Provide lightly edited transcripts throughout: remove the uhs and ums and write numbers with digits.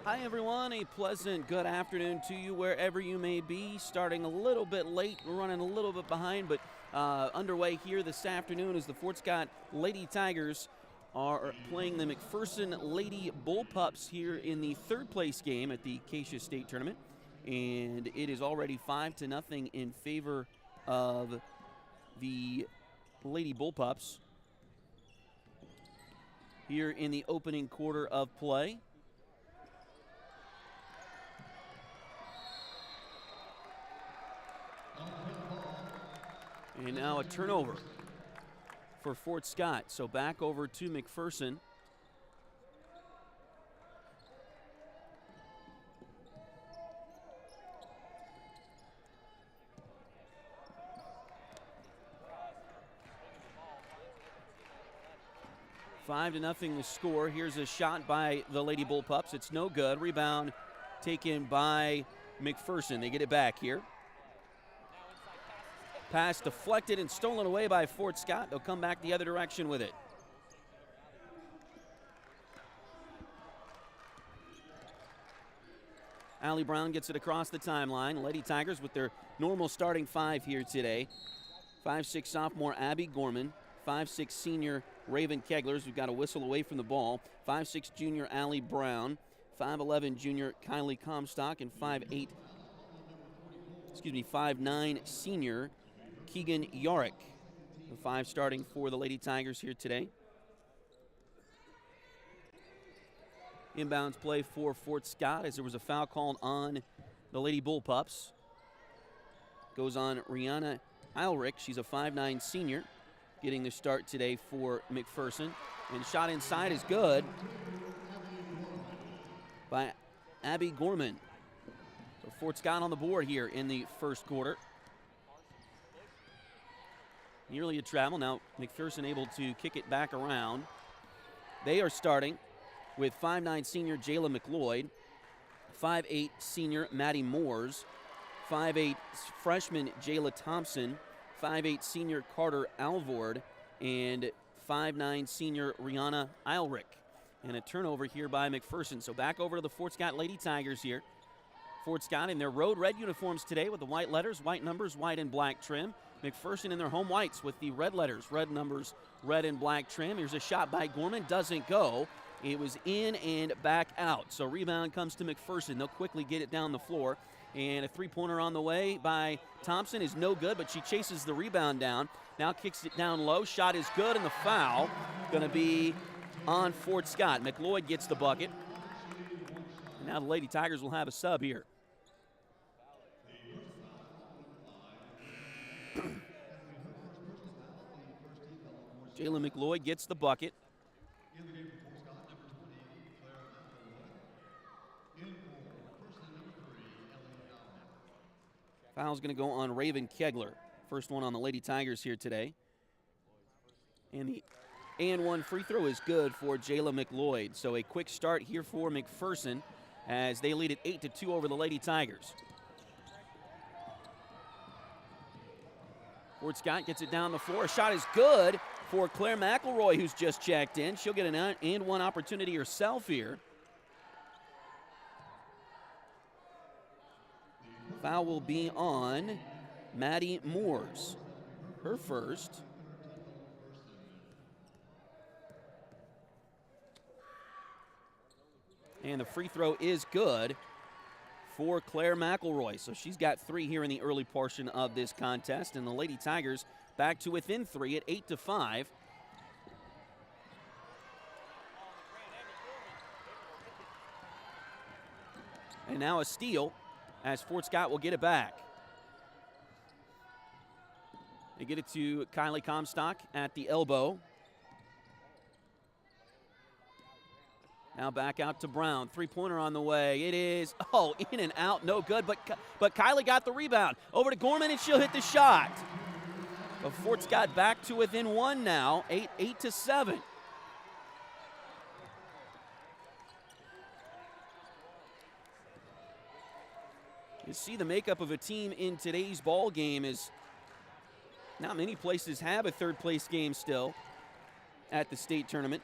Hi everyone, a pleasant good afternoon to you wherever you may be. Starting a little bit late, we're running a little bit behind, but underway here this afternoon as the Fort Scott Lady Tigers are playing the McPherson Lady Bullpups here in the third place game at the Acacia State Tournament. And it is already 5-0 in favor of the Lady Bullpups here in the opening quarter of play. And now a turnover for Fort Scott. So back over to McPherson. Five to nothing the score. Here's a shot by the Lady Bullpups. It's no good. Rebound taken by McPherson. They get it back here. Pass deflected and stolen away by Fort Scott. They'll come back the other direction with it. Allie Brown gets it across the timeline. Lady Tigers with their normal starting five here today. 5'6" sophomore Abby Gorman. 5'6" senior Raven Keglers, who got a whistle away from the ball. 5'6" junior Allie Brown. 5'11" junior Kylie Comstock. And 5'9" senior Keegan Yarick. The five starting for the Lady Tigers here today. Inbounds play for Fort Scott as there was a foul called on the Lady Bullpups. Goes on Rihanna Eilrich. She's a 5'9" senior, getting the start today for McPherson. And shot inside is good by Abby Gorman. So Fort Scott on the board here in the first quarter. Nearly a travel. Now McPherson able to kick it back around. They are starting with 5'9" senior Jayla McLeod, 5'8" senior Maddie Moores, 5'8" freshman Jayla Thompson, 5'8" senior Carter Alvord, and 5'9" senior Rihanna Eilrich. And a turnover here by McPherson. So back over to the Fort Scott Lady Tigers here. Fort Scott in their road red uniforms today with the white letters, white numbers, white and black trim. McPherson in their home whites with the red letters, red numbers, red and black trim. Here's a shot by Gorman, doesn't go. It was in and back out. So rebound comes to McPherson. They'll quickly get it down the floor. And a three-pointer on the way by Thompson is no good, but she chases the rebound down. Now kicks it down low. Shot is good, and the foul going to be on Fort Scott. McLeod gets the bucket. And now the Lady Tigers will have a sub here. Jayla McLeod gets the bucket. Foul's going to go on Raven Kegler. First one on the Lady Tigers here today. And the and-one free throw is good for Jayla McLeod. So a quick start here for McPherson as they lead it 8-2 over the Lady Tigers. Fort Scott gets it down the floor. A shot is good for Claire McElroy, who's just checked in. She'll get an and-one opportunity herself here. Foul will be on Maddie Moores, her first. And the free throw is good for Claire McElroy. So she's got three here in the early portion of this contest. And the Lady Tigers back to within three at 8-5. And now a steal as Fort Scott will get it back. They get it to Kylie Comstock at the elbow. Now back out to Brown. Three-pointer on the way. It is, in and out, no good. But Kylie got the rebound. Over to Gorman, and she'll hit the shot. But Fort Scott back to within one now, 8-7. You see the makeup of a team in today's ball game is not many places have a third-place game still at the state tournament.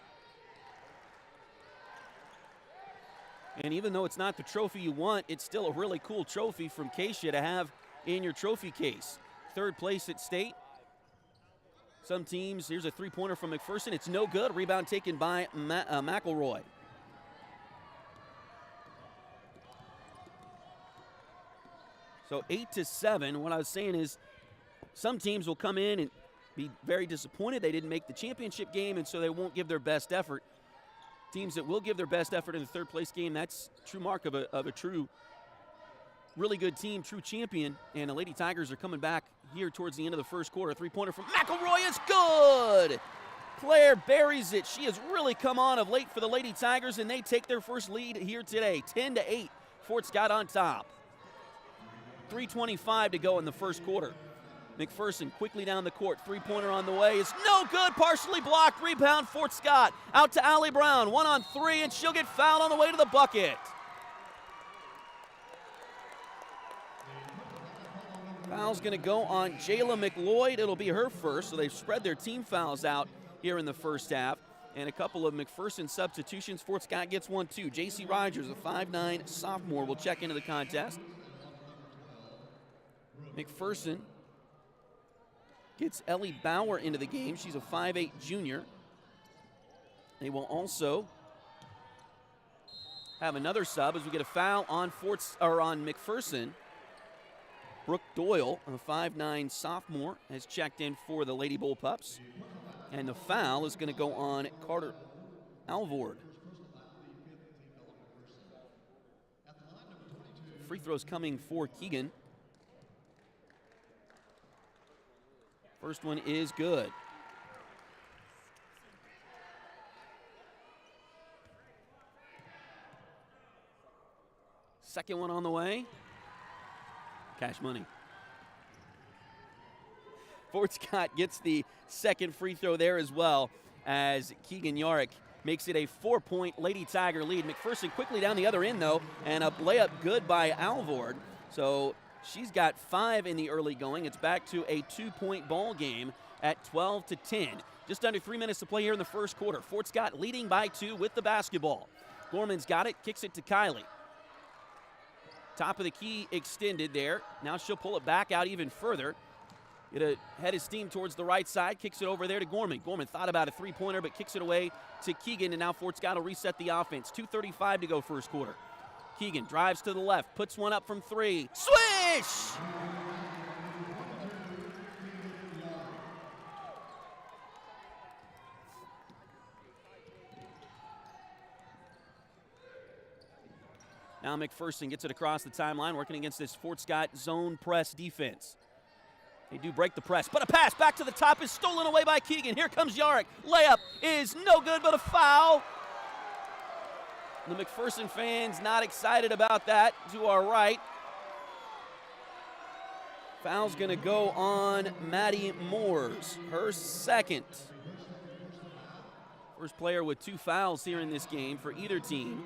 And even though it's not the trophy you want, it's still a really cool trophy from Keisha to have in your trophy case. 3rd place at state. Some teams, here's a 3-pointer from McPherson. It's no good. Rebound taken by McElroy. So 8-7. What I was saying is some teams will come in and be very disappointed they didn't make the championship game, and so they won't give their best effort. Teams that will give their best effort in the 3rd place game, that's true mark of a true, really good team, true champion. And the Lady Tigers are coming back here towards the end of the 1st quarter. 3-pointer from McElroy is good. Claire buries it. She has really come on of late for the Lady Tigers, and they take their first lead here today, 10-8. Fort Scott on top. 3:25 to go in the 1st quarter. McPherson quickly down the court. 3-pointer on the way is no good. Partially blocked. Rebound, Fort Scott. Out to Allie Brown. 1-on-3, and she'll get fouled on the way to the bucket. Foul's going to go on Jayla McLeod. It'll be her first, so they've spread their team fouls out here in the 1st half. And a couple of McPherson substitutions. Fort Scott gets one, too. J.C. Rogers, a 5'9 sophomore, will check into the contest. McPherson gets Ellie Bauer into the game. She's a 5'8 junior. They will also have another sub as we get a foul on McPherson. Brooke Doyle, a 5'9 sophomore, has checked in for the Lady Bullpups. And the foul is going to go on Carter Alvord. Free throws coming for Keegan. First one is good. Second one on the way. Cash money. Fort Scott gets the second free throw there as well as Keegan Yarrick makes it a 4-point Lady Tiger lead. McPherson quickly down the other end, though, and a layup good by Alvord. So she's got 5 in the early going. It's back to a 2-point ball game at 12-10. Just under 3 minutes to play here in the 1st quarter. Fort Scott leading by 2 with the basketball. Gorman's got it, kicks it to Kylie. Top of the key extended there. Now she'll pull it back out even further. It'll head his steam towards the right side, kicks it over there to Gorman. Gorman thought about a 3-pointer, but kicks it away to Keegan, and now Fort Scott will reset the offense. 2:35 to go 1st quarter. Keegan drives to the left, puts one up from 3. Swish! Now McPherson gets it across the timeline, working against this Fort Scott zone press defense. They do break the press, but a pass back to the top is stolen away by Keegan. Here comes Yarrick. Layup is no good, but a foul. The McPherson fans not excited about that to our right. Foul's going to go on Maddie Moores, her second. First player with 2 fouls here in this game for either team.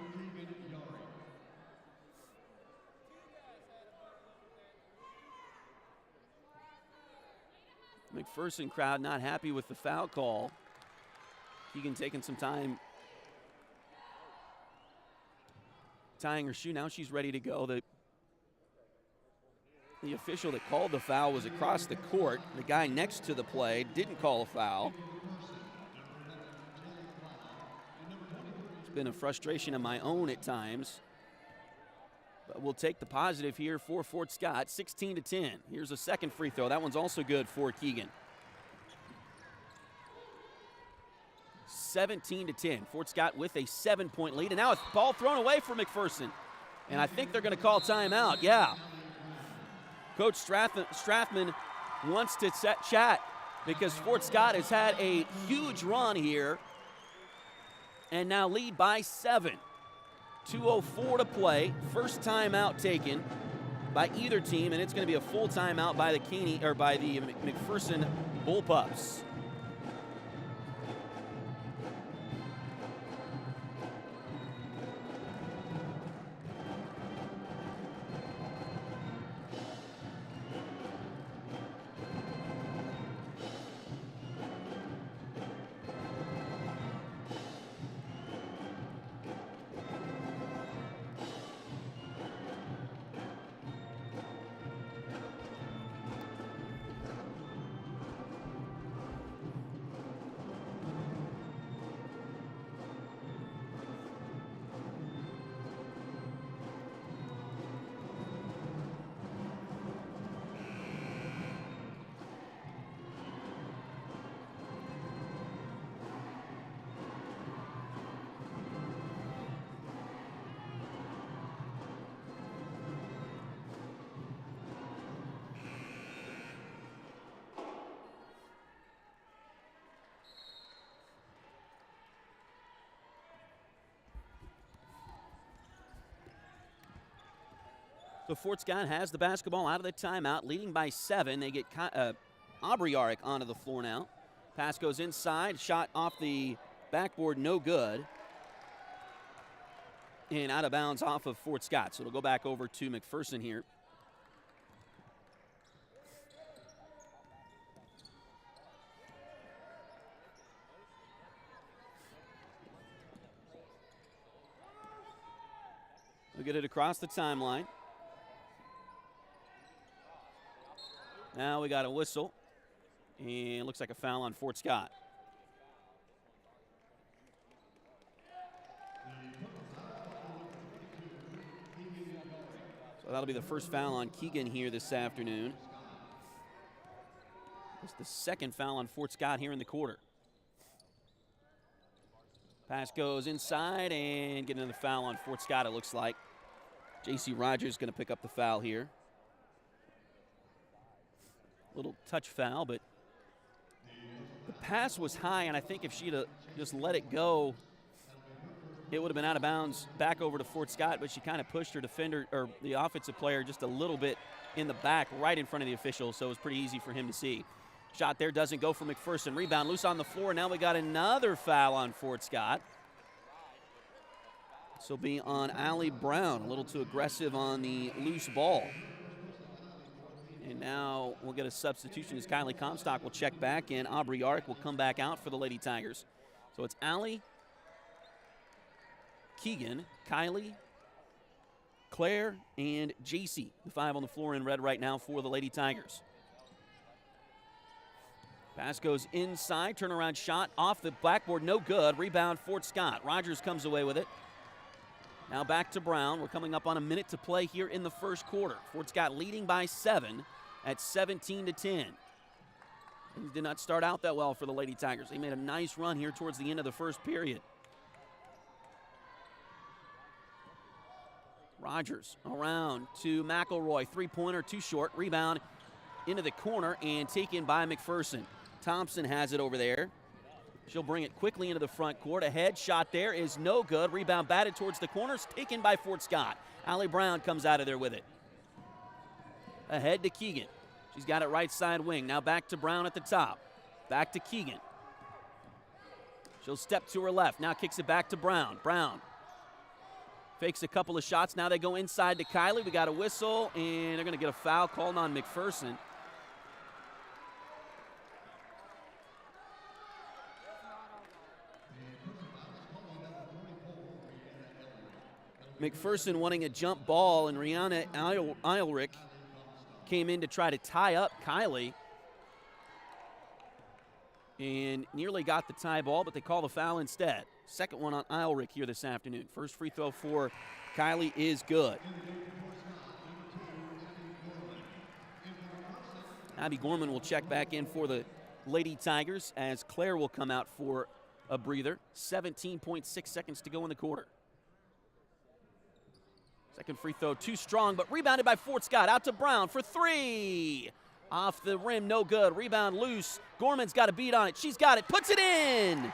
McPherson crowd not happy with the foul call. Keegan taking some time tying her shoe. Now she's ready to go. The official that called the foul was across the court. The guy next to the play didn't call a foul. It's been a frustration of my own at times. But we'll take the positive here for Fort Scott, 16-10. Here's a second free throw. That one's also good for Keegan. 17-10. Fort Scott with a 7-point lead. And now a ball thrown away for McPherson. And I think they're going to call timeout. Yeah. Coach Strathman wants to chat because Fort Scott has had a huge run here and now lead by 7. 2:04 to play. First timeout taken by either team, and it's going to be a full timeout by the McPherson Bullpups. So Fort Scott has the basketball out of the timeout, leading by 7. They get Aubrey-Arick onto the floor now. Pass goes inside, shot off the backboard, no good. And out of bounds off of Fort Scott. So it'll go back over to McPherson here. We'll get it across the timeline. Now we got a whistle. And it looks like a foul on Fort Scott. So that'll be the first foul on Keegan here this afternoon. It's the second foul on Fort Scott here in the quarter. Pass goes inside and getting another foul on Fort Scott, it looks like. J.C. Rogers going to pick up the foul here. Little touch foul, but the pass was high, and I think if she'd have just let it go, it would have been out of bounds back over to Fort Scott, but she kind of pushed her defender, or the offensive player, just a little bit in the back right in front of the official, so it was pretty easy for him to see. Shot there doesn't go for McPherson. Rebound loose on the floor. Now we got another foul on Fort Scott. This will be on Allie Brown, a little too aggressive on the loose ball. And now we'll get a substitution as Kylie Comstock will check back, and Aubrey-Arick will come back out for the Lady Tigers. So it's Allie, Keegan, Kylie, Claire, and JC, the 5 on the floor in red right now for the Lady Tigers. Pass goes inside, turnaround shot off the backboard, no good. Rebound, Fort Scott. Rogers comes away with it. Now back to Brown. We're coming up on a minute to play here in the first quarter. Fort Scott leading by 7 at 17-10. Things did not start out that well for the Lady Tigers. They made a nice run here towards the end of the first period. Rogers around to McElroy. Three-pointer, too short. Rebound into the corner and taken by McPherson. Thompson has it over there. She'll bring it quickly into the front court. A head shot there is no good. Rebound batted towards the corners, taken by Fort Scott. Allie Brown comes out of there with it. Ahead to Keegan. She's got it right side wing. Now back to Brown at the top. Back to Keegan. She'll step to her left. Now kicks it back to Brown. Brown fakes a couple of shots. Now they go inside to Kylie. We got a whistle, and they're going to get a foul called on McPherson. McPherson wanting a jump ball, and Rihanna Eilrich came in to try to tie up Kylie and nearly got the tie ball, but they call the foul instead. Second one on Eilrich here this afternoon. First free throw for Kylie is good. Abby Gorman will check back in for the Lady Tigers as Claire will come out for a breather. 17.6 seconds to go in the quarter. Second free throw too strong, but rebounded by Fort Scott. Out to Brown for 3. Off the rim, no good. Rebound loose. Gorman's got a beat on it. She's got it. Puts it in.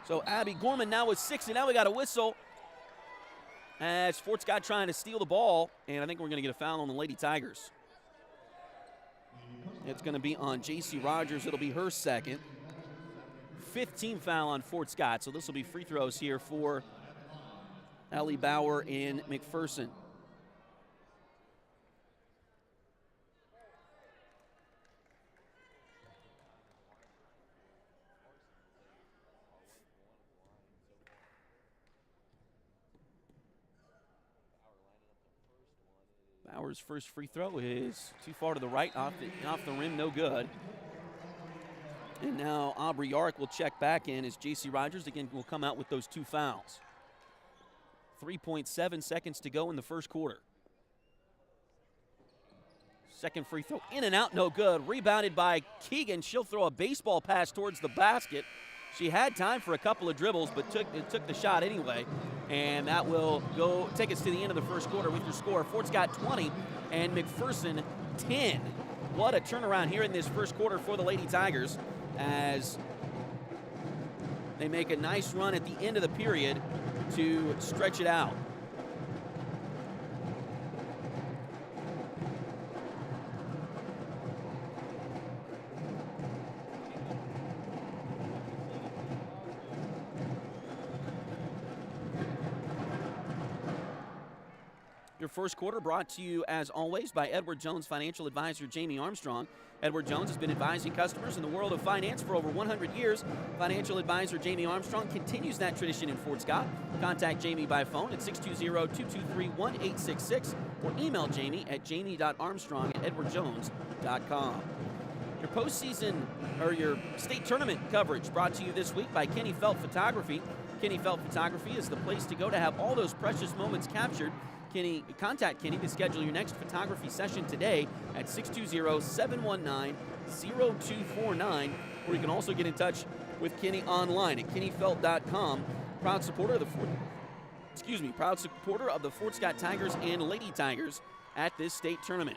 So Abby Gorman now with 6, and now we got a whistle as Fort Scott trying to steal the ball, and I think we're going to get a foul on the Lady Tigers. It's going to be on J.C. Rogers. It'll be her second. 15 foul on Fort Scott, so this will be free throws here for Ellie Bauer and McPherson. Bauer's first free throw is too far to the right, off the rim, no good. And now Aubrey-Arick will check back in as J.C. Rogers again will come out with those 2 fouls. 3.7 seconds to go in the first quarter. Second free throw in and out, no good. Rebounded by Keegan. She'll throw a baseball pass towards the basket. She had time for a couple of dribbles, but took the shot anyway. And that will take us to the end of the first quarter with your score. Fort Scott 20 and McPherson 10. What a turnaround here in this first quarter for the Lady Tigers as they make a nice run at the end of the period to stretch it out. Your first quarter brought to you, as always, by Edward Jones financial advisor Jamie Armstrong. Edward Jones has been advising customers in the world of finance for over 100 years. Financial advisor Jamie Armstrong continues that tradition in Fort Scott. Contact Jamie by phone at 620-223-1866 or email Jamie at jamie.armstrong@edwardjones.com. Your postseason or your state tournament coverage brought to you this week by Kenny Felt Photography. Kenny Felt Photography is the place to go to have all those precious moments captured. Contact Kenny to schedule your next photography session today at 620-719-0249, or you can also get in touch with Kenny online at kennyfelt.com. Proud supporter of the Fort Scott Tigers and Lady Tigers at this state tournament.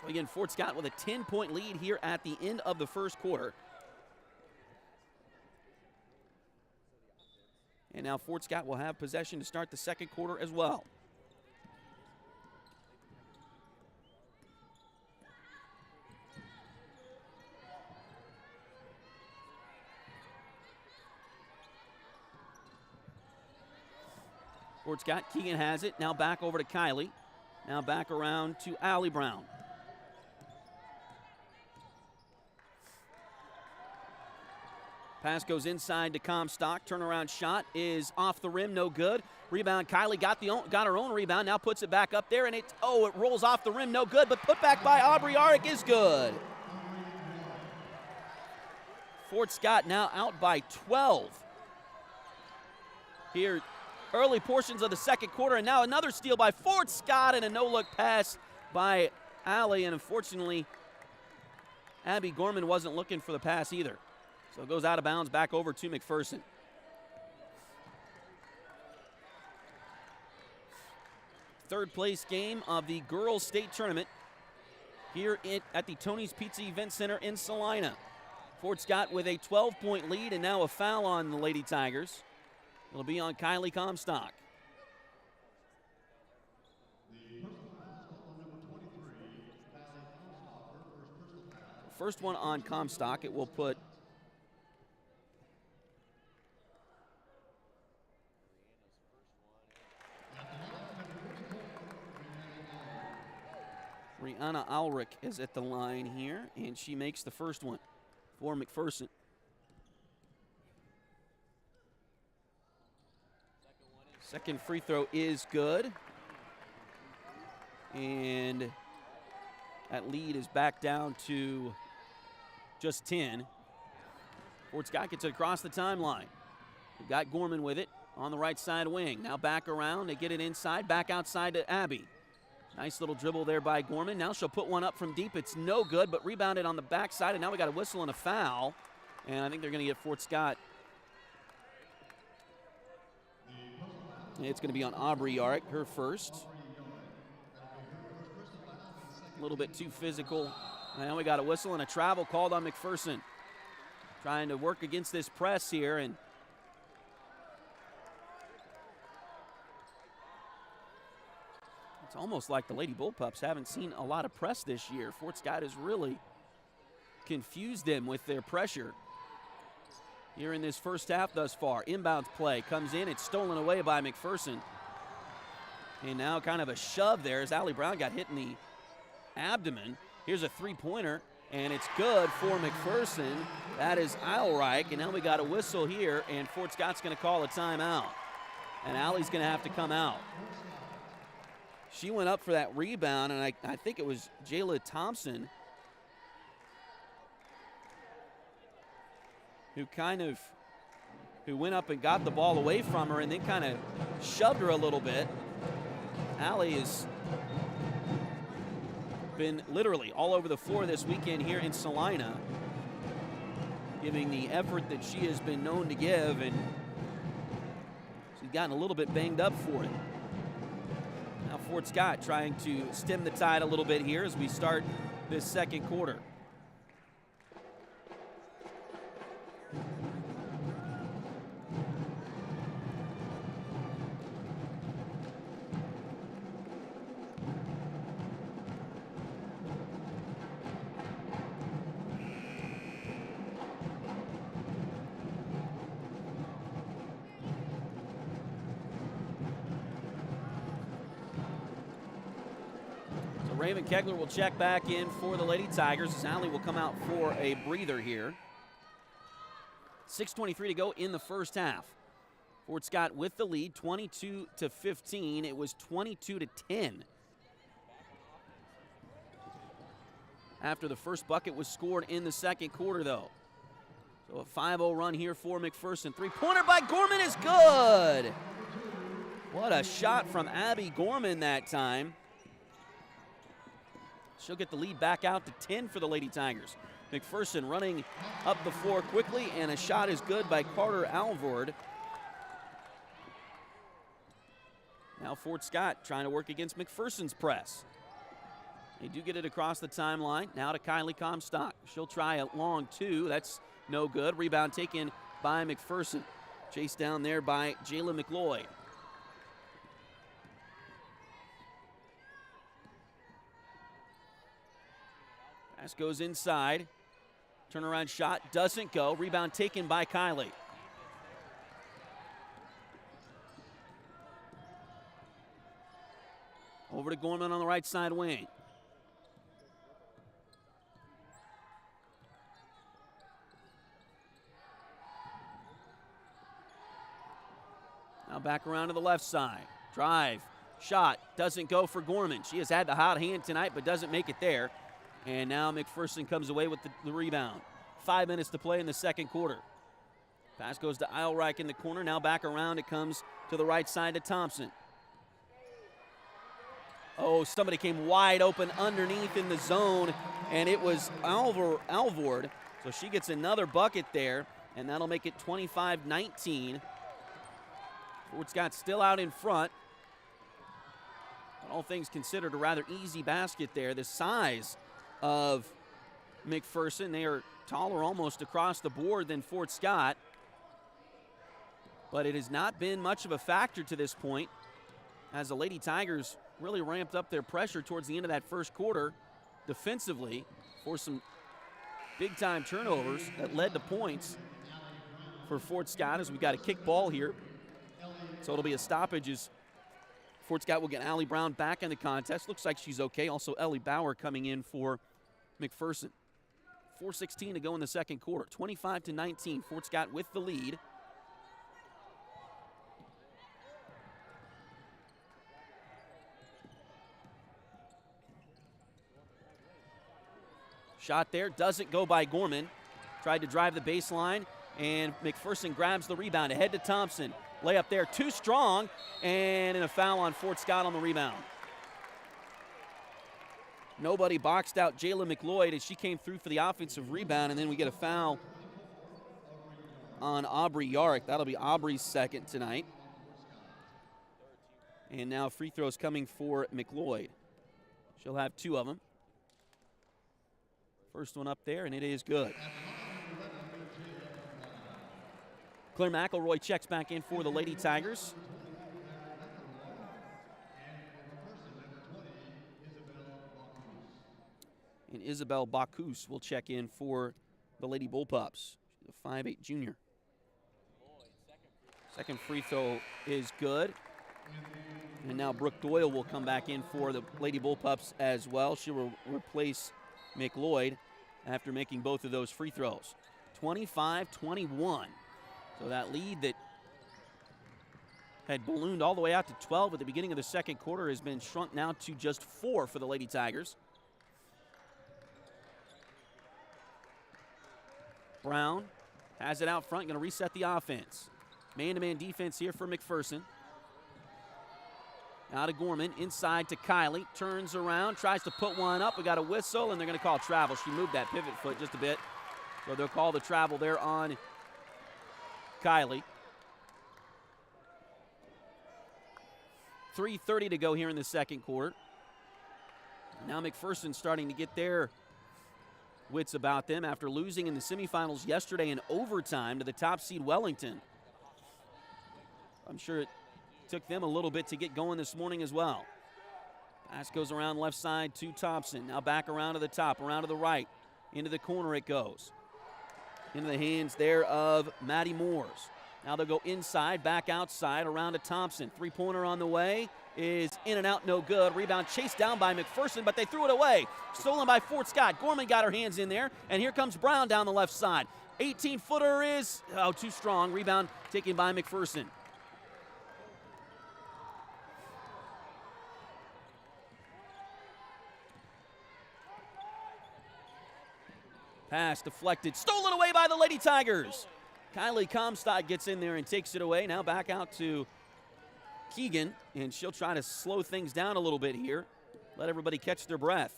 So again, Fort Scott with a 10-point lead here at the end of the first quarter. And now Fort Scott will have possession to start the second quarter as well. Fort Scott, Keegan has it. Now back over to Kylie. Now back around to Allie Brown. Pass goes inside to Comstock. Turnaround shot is off the rim, no good. Rebound, Kylie got her own rebound, now puts it back up there, and it rolls off the rim, no good, but put back by Aubrey Arick is good. Fort Scott now out by 12. Here, early portions of the second quarter, and now another steal by Fort Scott and a no-look pass by Allie, and unfortunately, Abby Gorman wasn't looking for the pass either. So it goes out of bounds back over to McPherson. Third place game of the girls state tournament here at the Tony's Pizza Event Center in Salina. Fort Scott with a 12-point lead and now a foul on the Lady Tigers. It'll be on Kylie Comstock. First one on Comstock, it will put Rihanna Ulrich is at the line here, and she makes the first one for McPherson. Second free throw is good. And that lead is back down to just 10. Fort Scott gets it across the timeline. We've got Gorman with it on the right side wing. Now back around, they get it inside, back outside to Abby. Nice little dribble there by Gorman. Now she'll put one up from deep. It's no good, but rebounded on the backside, and now we got a whistle and a foul. And I think they're going to get Fort Scott. It's going to be on Aubrey Arick, her first. A little bit too physical. And now we got a whistle and a travel called on McPherson. Trying to work against this press here, and it's almost like the Lady Bullpups haven't seen a lot of press this year. Fort Scott has really confused them with their pressure here in this first half thus far. Inbounds play comes in. It's stolen away by McPherson. And now kind of a shove there as Allie Brown got hit in the abdomen. Here's a three-pointer, and it's good for McPherson. That is Ulrich, and now we got a whistle here, and Fort Scott's going to call a timeout. And Allie's going to have to come out. She went up for that rebound, and I think it was Jayla Thompson who went up and got the ball away from her and then kind of shoved her a little bit. Allie has been literally all over the floor this weekend here in Salina, giving the effort that she has been known to give, and she's gotten a little bit banged up for it. Now Fort Scott trying to stem the tide a little bit here as we start this second quarter. Raven Kegler will check back in for the Lady Tigers as Allie will come out for a breather here. 6:23 to go in the first half. Fort Scott with the lead, 22-15. It was 22-10. After the first bucket was scored in the second quarter, though. So a 5-0 run here for McPherson. Three-pointer by Gorman is good. What a shot from Abby Gorman that time. She'll get the lead back out to 10 for the Lady Tigers. McPherson running up the floor quickly, and a shot is good by Carter Alvord. Now Fort Scott trying to work against McPherson's press. They do get it across the timeline. Now to Kylie Comstock. She'll try a long two. That's no good. Rebound taken by McPherson. Chased down there by Jayla McLeod. Pass goes inside. Turnaround shot doesn't go. Rebound taken by Kylie. Over to Gorman on the right side wing. Now back around to the left side. Drive. Shot. Doesn't go for Gorman. She has had the hot hand tonight but doesn't make it there. And now McPherson comes away with the rebound. 5 minutes to play in the second quarter. Pass goes to Eilreich in the corner. Now back around. It comes to the right side to Thompson. Oh, somebody came wide open underneath in the zone, and it was Alvord. So she gets another bucket there, and that'll make it 25-19. Fort Scott still out in front. All things considered, a rather easy basket there. The size of McPherson, they are taller almost across the board than Fort Scott. But it has not been much of a factor to this point as the Lady Tigers really ramped up their pressure towards the end of that first quarter defensively for some big-time turnovers that led to points for Fort Scott as we've got a kick ball here. So it'll be a stoppage as Fort Scott will get Allie Brown back in the contest. Looks like she's okay. Also Ellie Bauer coming in for McPherson. 4:16 to go in the second quarter. 25-19. Fort Scott with the lead. Shot there, doesn't go by Gorman. Tried to drive the baseline, and McPherson grabs the rebound. Ahead to Thompson. Layup there, too strong, and a foul on Fort Scott on the rebound. Nobody boxed out Jayla McLeod as she came through for the offensive rebound, and then we get a foul on Aubrey Yarrick. That'll be Aubrey's second tonight. And now free throws coming for McLeod. She'll have two of them. First one up there, and it is good. Claire McElroy checks back in for the Lady Tigers. And Isabel Bacchus will check in for the Lady Bullpups. She's a 5'8" junior. Second free throw is good. And now Brooke Doyle will come back in for the Lady Bullpups as well. She will replace McLeod after making both of those free throws. 25-21. So that lead that had ballooned all the way out to 12 at the beginning of the second quarter has been shrunk now to just 4 for the Lady Tigers. Brown has it out front, going to reset the offense. Man-to-man defense here for McPherson. Now to Gorman, inside to Kylie, turns around, tries to put one up. We got a whistle, and they're going to call travel. She moved that pivot foot just a bit, so they'll call the travel there on Kylie. 3:30 to go here in the second quarter. Now McPherson starting to get their wits about them after losing in the semifinals yesterday in overtime to the top seed Wellington. I'm sure it took them a little bit to get going this morning as well. Pass goes around left side to Thompson. Now back around to the top, around to the right. Into the corner it goes. Into the hands there of Maddie Moores. Now they'll go inside, back outside, around to Thompson. Three-pointer on the way. is in and out, no good. Rebound chased down by McPherson, but they threw it away. Stolen by Fort Scott. Gorman got her hands in there, and here comes Brown down the left side. 18-footer is, too strong. Rebound taken by McPherson. Pass deflected, stolen away by the Lady Tigers. Kylie Comstock gets in there and takes it away. Now back out to Keegan, and she'll try to slow things down a little bit here. Let everybody catch their breath.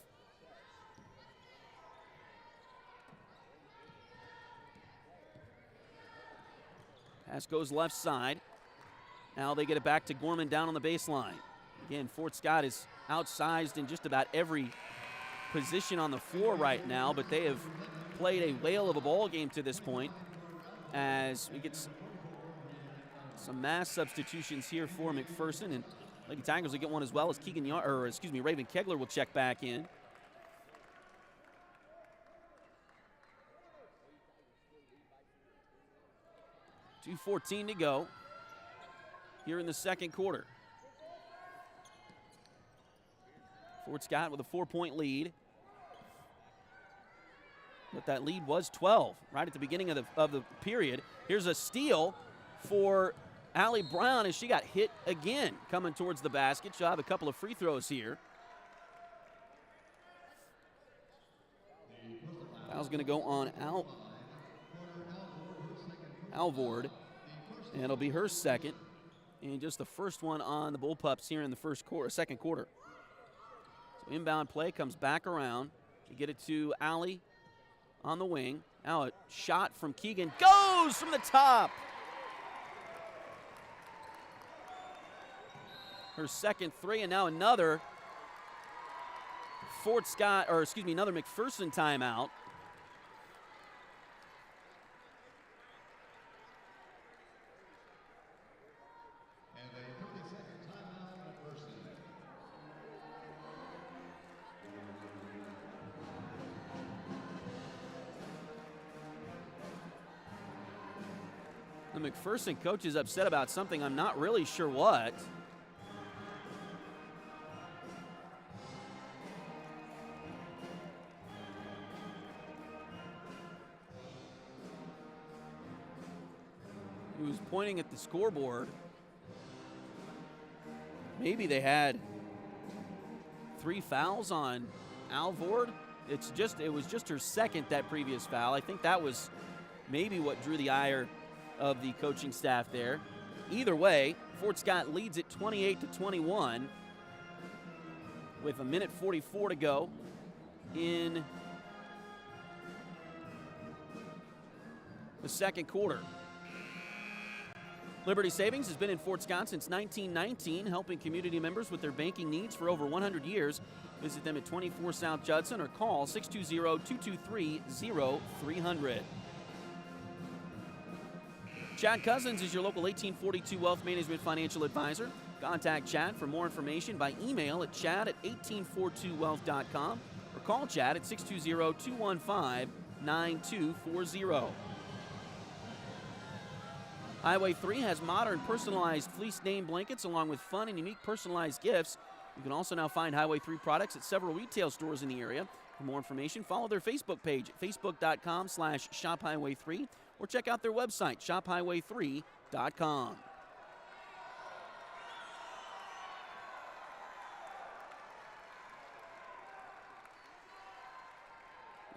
Pass goes left side. Now they get it back to Gorman down on the baseline. Again, Fort Scott is outsized in just about every position on the floor right now, but they have played a whale of a ball game to this point as we get some mass substitutions here for McPherson, and Lady Tigers will get one as well as Raven Kegler will check back in. .2:14 to go here in the second quarter. Fort Scott with a 4-point lead. But that lead was 12 right at the beginning of the period. Here's a steal for Allie Brown as she got hit again coming towards the basket. She'll have a couple of free throws here. Foul's going to go on Alvord, and it'll be her second, and just the first one on the Bullpups here in the second quarter. So inbound play comes back around. You get it to Allie on the wing. Now a shot from Keegan goes from the top. Her second three, and now another another McPherson timeout. The McPherson coach is upset about something. I'm not really sure what. He was pointing at the scoreboard. Maybe they had 3 fouls on Alvord. It was just her second, that previous foul. I think that was maybe what drew the ire of the coaching staff there. Either way, Fort Scott leads it 28-21 with 1:44 to go in the second quarter. Liberty Savings has been in Fort Scott since 1919, helping community members with their banking needs for over 100 years. Visit them at 24 South Judson or call 620-223-0300. Chad Cousins is your local 1842 Wealth Management Financial Advisor. Contact Chad for more information by email at chad@1842wealth.com or call Chad at 620-215-9240. Highway 3 has modern personalized fleece name blankets along with fun and unique personalized gifts. You can also now find Highway 3 products at several retail stores in the area. For more information, follow their Facebook page at facebook.com/shophighway3 or check out their website, shophighway3.com.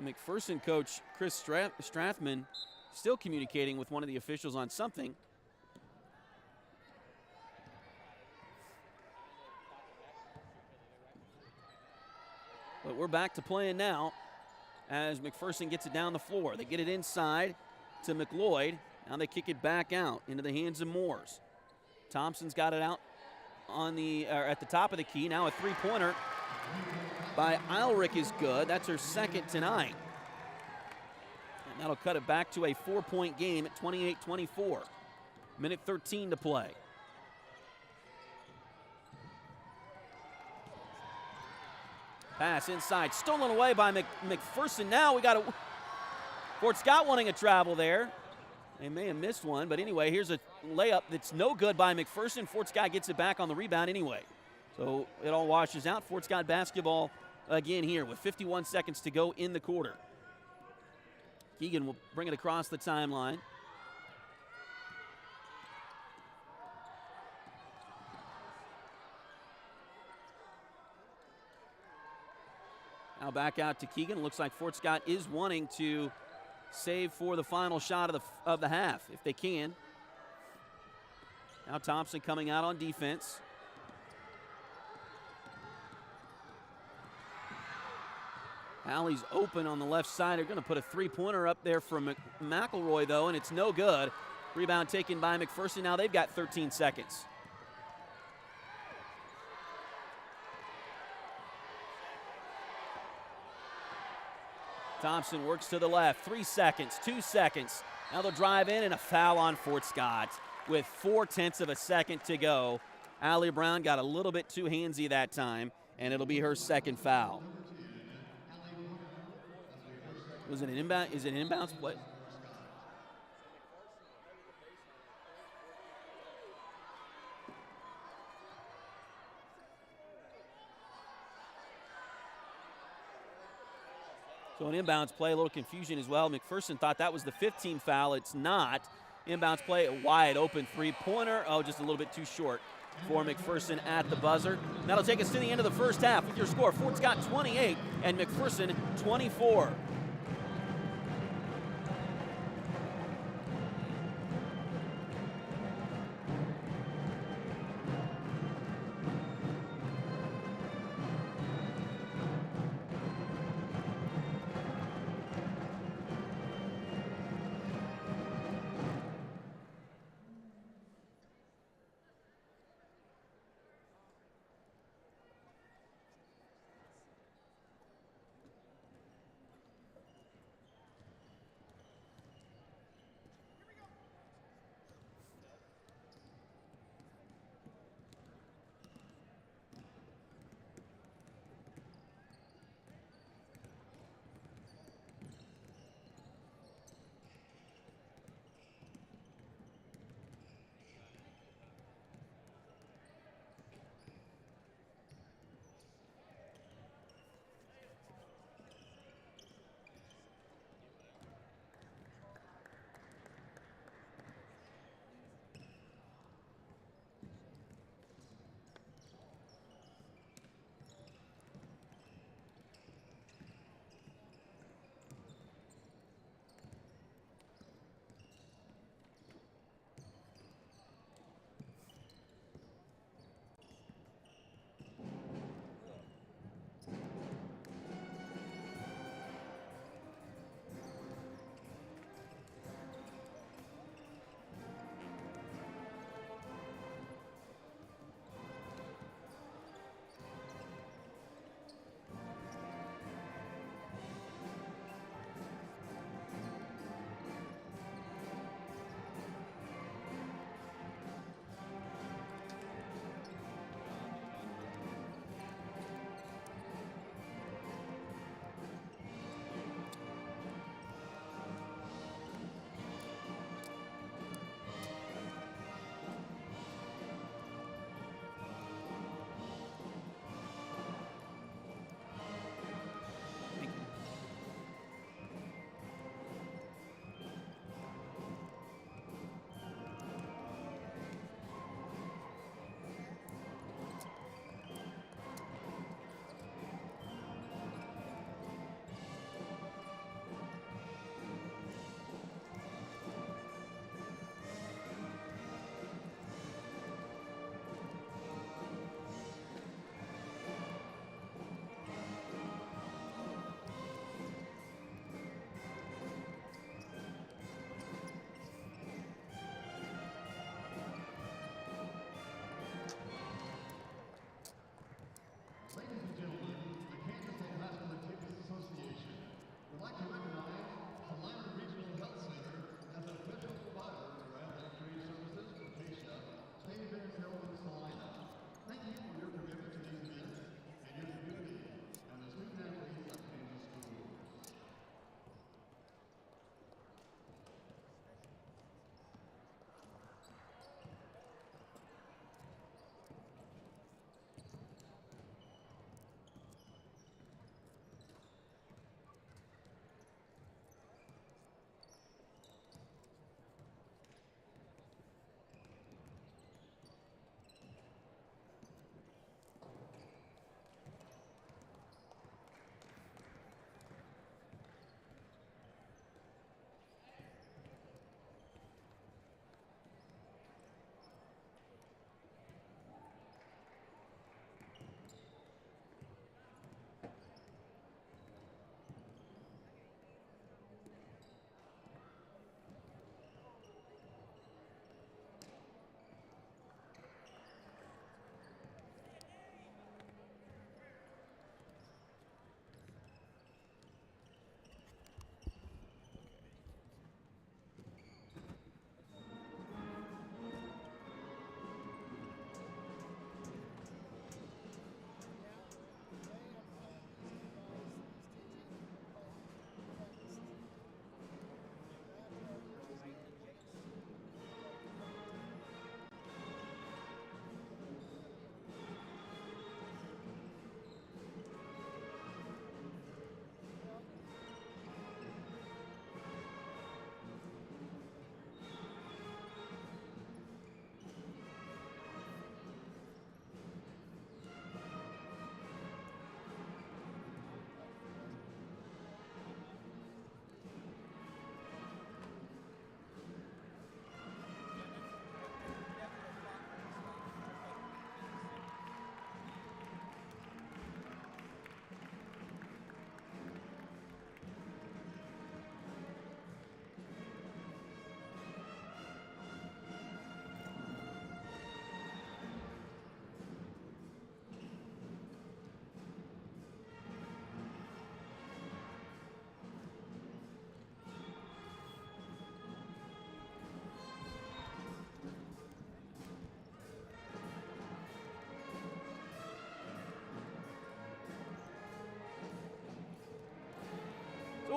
McPherson coach Chris Strathman still communicating with one of the officials on something. But we're back to playing now as McPherson gets it down the floor. They get it inside to McLeod. Now they kick it back out into the hands of Moores. Thompson's got it out on at the top of the key. Now a three-pointer by Eilrich is good. That's her second tonight. And that'll cut it back to a 4-point game at 28-24. Minute 13 to play. Pass inside, stolen away by McPherson. Now we got Fort Scott wanting a travel there. They may have missed one, but anyway, here's a layup that's no good by McPherson. Fort Scott gets it back on the rebound anyway. So it all washes out. Fort Scott basketball again here with 51 seconds to go in the quarter. Keegan will bring it across the timeline. Now back out to Keegan. Looks like Fort Scott is wanting to save for the final shot of the half, if they can. Now Thompson coming out on defense. Alley's open on the left side. They're going to put a three-pointer up there from McElroy, though, and it's no good. Rebound taken by McPherson. Now they've got 13 seconds. Thompson works to the left. 3 seconds, 2 seconds. Now they'll drive in, and a foul on Fort Scott with 0.4 of a second to go. Allie Brown got a little bit too handsy that time, and it'll be her second foul. Was it an inbound? Is it an inbounds play? So an inbounds play, a little confusion as well. McPherson thought that was the 15th foul. It's not. Inbounds play, a wide open three-pointer. Oh, just a little bit too short for McPherson at the buzzer. That'll take us to the end of the first half with your score. Fort Scott 28 and McPherson 24.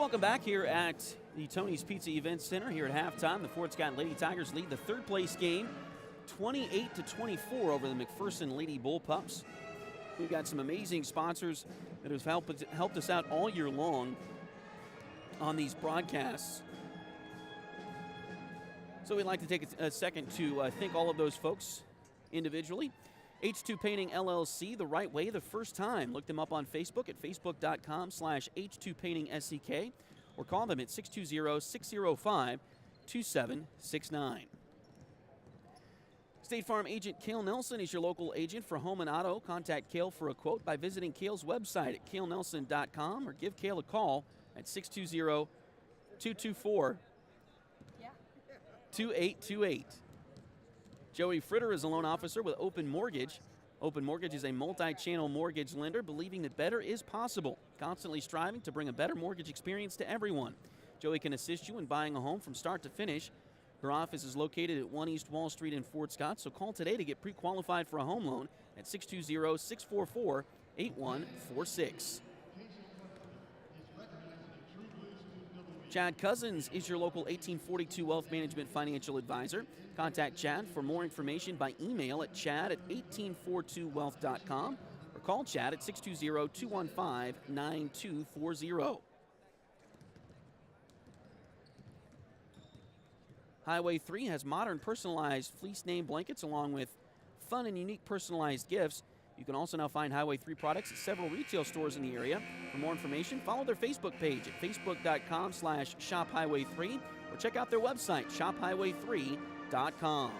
Welcome back here at the Tony's Pizza Event Center here at halftime. The Fort Scott Lady Tigers lead the third place game 28-24 over the McPherson Lady Bullpups. We've got some amazing sponsors that have helped us out all year long on these broadcasts. So we'd like to take a second to thank all of those folks individually. H2 Painting LLC, the right way, the first time. Look them up on Facebook at facebook.com/H2PaintingSCK or call them at 620-605-2769. State Farm agent Cale Nelson is your local agent for home and auto. Contact Cale for a quote by visiting Cale's website at calenelson.com or give Cale a call at 620-224-2828. Joey Fritter is a loan officer with Open Mortgage. Open Mortgage is a multi-channel mortgage lender believing that better is possible, constantly striving to bring a better mortgage experience to everyone. Joey can assist you in buying a home from start to finish. Her office is located at 1 East Wall Street in Fort Scott, so call today to get pre-qualified for a home loan at 620-644-8146. Chad Cousins is your local 1842 Wealth Management Financial Advisor. Contact Chad for more information by email at chad@1842wealth.com or call Chad at 620-215-9240. Highway 3 has modern personalized fleece name blankets along with fun and unique personalized gifts. You can also now find Highway 3 products at several retail stores in the area. For more information, follow their Facebook page at facebook.com/shophighway3 or check out their website, shophighway3.com.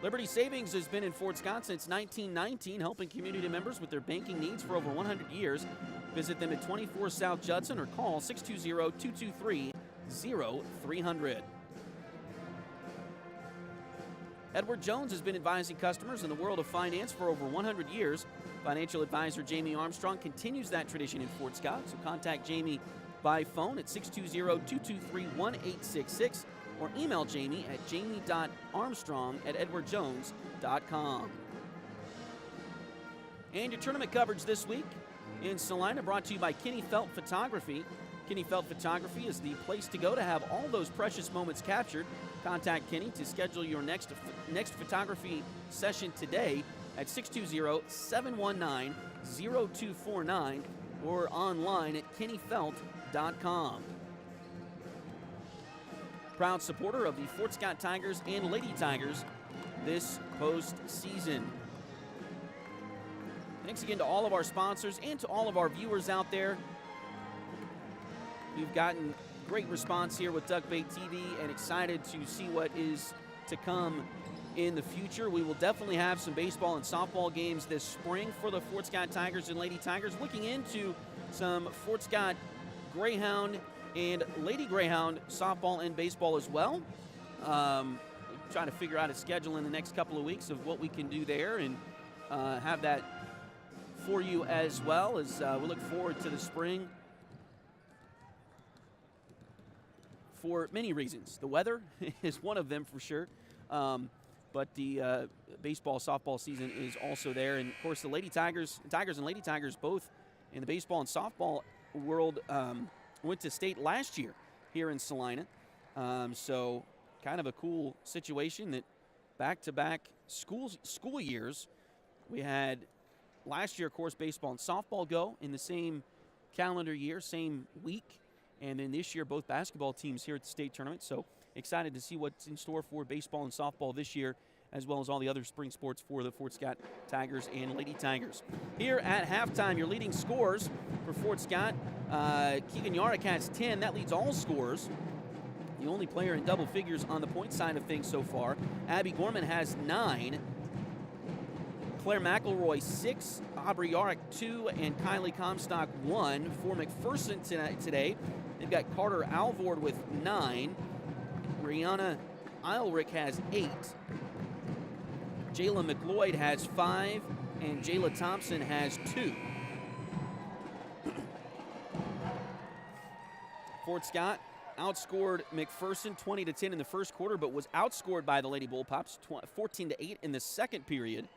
Liberty Savings has been in Fort Scott since 1919, helping community members with their banking needs for over 100 years. Visit them at 24 South Judson or call 620-223-0300. Edward Jones has been advising customers in the world of finance for over 100 years. Financial advisor Jamie Armstrong continues that tradition in Fort Scott, so contact Jamie by phone at 620-223-1866 or email Jamie at jamie.armstrong@edwardjones.com. And your tournament coverage this week in Salina brought to you by Kenny Felt Photography. Kenny Felt Photography is the place to go to have all those precious moments captured. Contact Kenny to schedule your next photography session today at 620-719-0249 or online at kennyfelt.com. Proud supporter of the Fort Scott Tigers and Lady Tigers this postseason. Thanks again to all of our sponsors and to all of our viewers out there. We've gotten great response here with Duckbait TV and excited to see what is to come in the future. We will definitely have some baseball and softball games this spring for the Fort Scott Tigers and Lady Tigers, looking into some Fort Scott Greyhound and Lady Greyhound softball and baseball as well. Trying to figure out a schedule in the next couple of weeks of what we can do there and have that for you as well as we look forward to the spring for many reasons. The weather is one of them for sure, but the baseball, softball season is also there. And, of course, the Tigers and Lady Tigers both in the baseball and softball world went to state last year here in Salina. So kind of a cool situation that back-to-back school years. We had last year, of course, baseball and softball go in the same calendar year, same week. And then this year, both basketball teams here at the state tournament. So excited to see what's in store for baseball and softball this year, as well as all the other spring sports for the Fort Scott Tigers and Lady Tigers. Here at halftime, your leading scorers for Fort Scott, Keegan Yarrick has 10. That leads all scorers. The only player in double figures on the point side of things so far. Abby Gorman has 9. Claire McElroy, 6. Aubrey Yarrick, 2. And Kylie Comstock, 1. For McPherson today, they've got Carter Alvord with 9. Brianna Eilrich has 8. Jayla McLeod has 5. And Jayla Thompson has 2. Fort Scott outscored McPherson 20-10 in the first quarter, but was outscored by the Lady Bullpups 14-8 in the second period.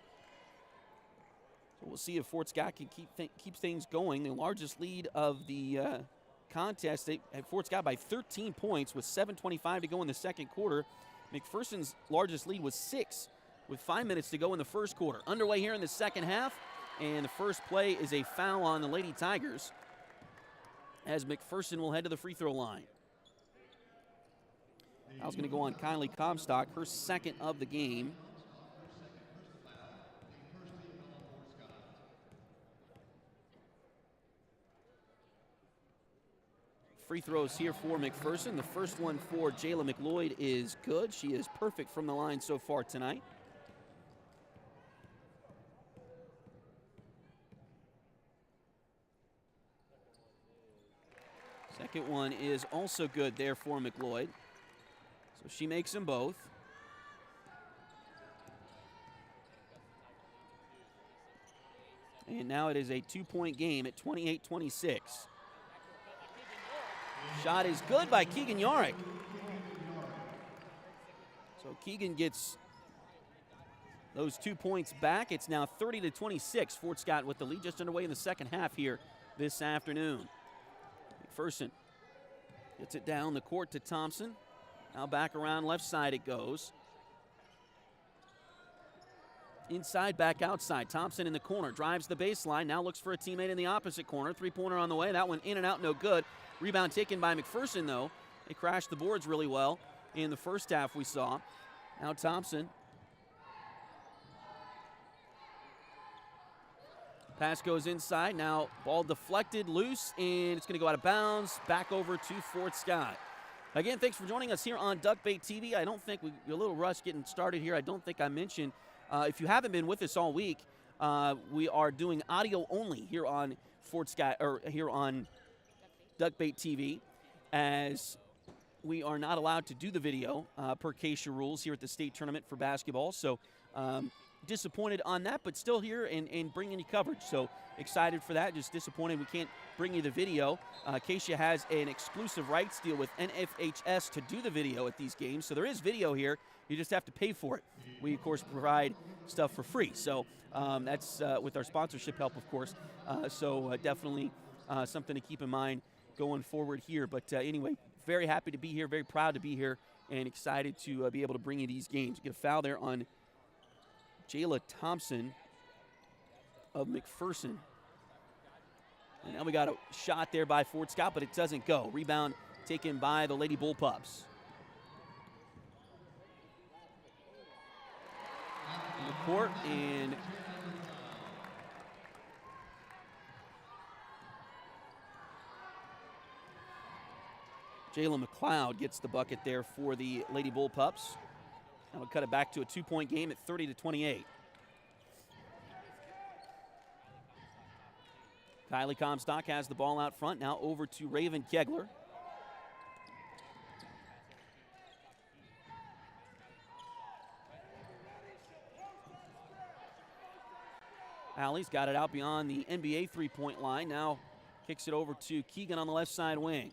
So we'll see if Fort Scott can keep things going. The largest lead of the contest, they had Fort Scott by 13 points with 7:25 to go in the second quarter. McPherson's largest lead was 6 with 5 minutes to go in the first quarter. Underway here in the second half, and the first play is a foul on the Lady Tigers as McPherson will head to the free throw line. Foul's going to go on Kylie Comstock, her second of the game. Free throws here for McPherson. The first one for Jayla McLeod is good. She is perfect from the line so far tonight. Second one is also good there for McLeod. So she makes them both. And now it is a 2-point game at 28-26. Shot is good by Keegan Yarick. So Keegan gets those 2 points back. It's now 30-26. Fort Scott with the lead just underway in the second half here this afternoon. McPherson gets it down the court to Thompson. Now back around left side it goes. Inside, back outside. Thompson in the corner, drives the baseline, now looks for a teammate in the opposite corner. Three-pointer on the way. That one in and out, no good. Rebound taken by McPherson, though. They crashed the boards really well in the first half we saw. Now Thompson. Pass goes inside. Now ball deflected, loose, and it's going to go out of bounds. Back over to Fort Scott. Again, thanks for joining us here on Duckbait TV. I don't think we're a little rushed getting started here. I don't think I mentioned, if you haven't been with us all week, we are doing audio only here on Fort Scott, or here on Duckbait TV, as we are not allowed to do the video per Keisha rules here at the state tournament for basketball. So disappointed on that, but still here and bringing you coverage. So excited for that. Just disappointed we can't bring you the video. Keisha has an exclusive rights deal with NFHS to do the video at these games. So there is video here. You just have to pay for it. We, of course, provide stuff for free. So that's with our sponsorship help, of course. So definitely something to keep in mind going forward here. But anyway, very happy to be here, very proud to be here, and excited to be able to bring you these games. Get a foul there on Jayla Thompson of McPherson. And now we got a shot there by Fort Scott, but it doesn't go. Rebound taken by the Lady Bullpups. In the court, and Jayla McLeod gets the bucket there for the Lady Bullpups. That'll cut it back to a 2-point game at 30-28. Kylie Comstock has the ball out front. Now over to Raven Kegler. Allie's got it out beyond the NBA three-point line. Now kicks it over to Keegan on the left side wing.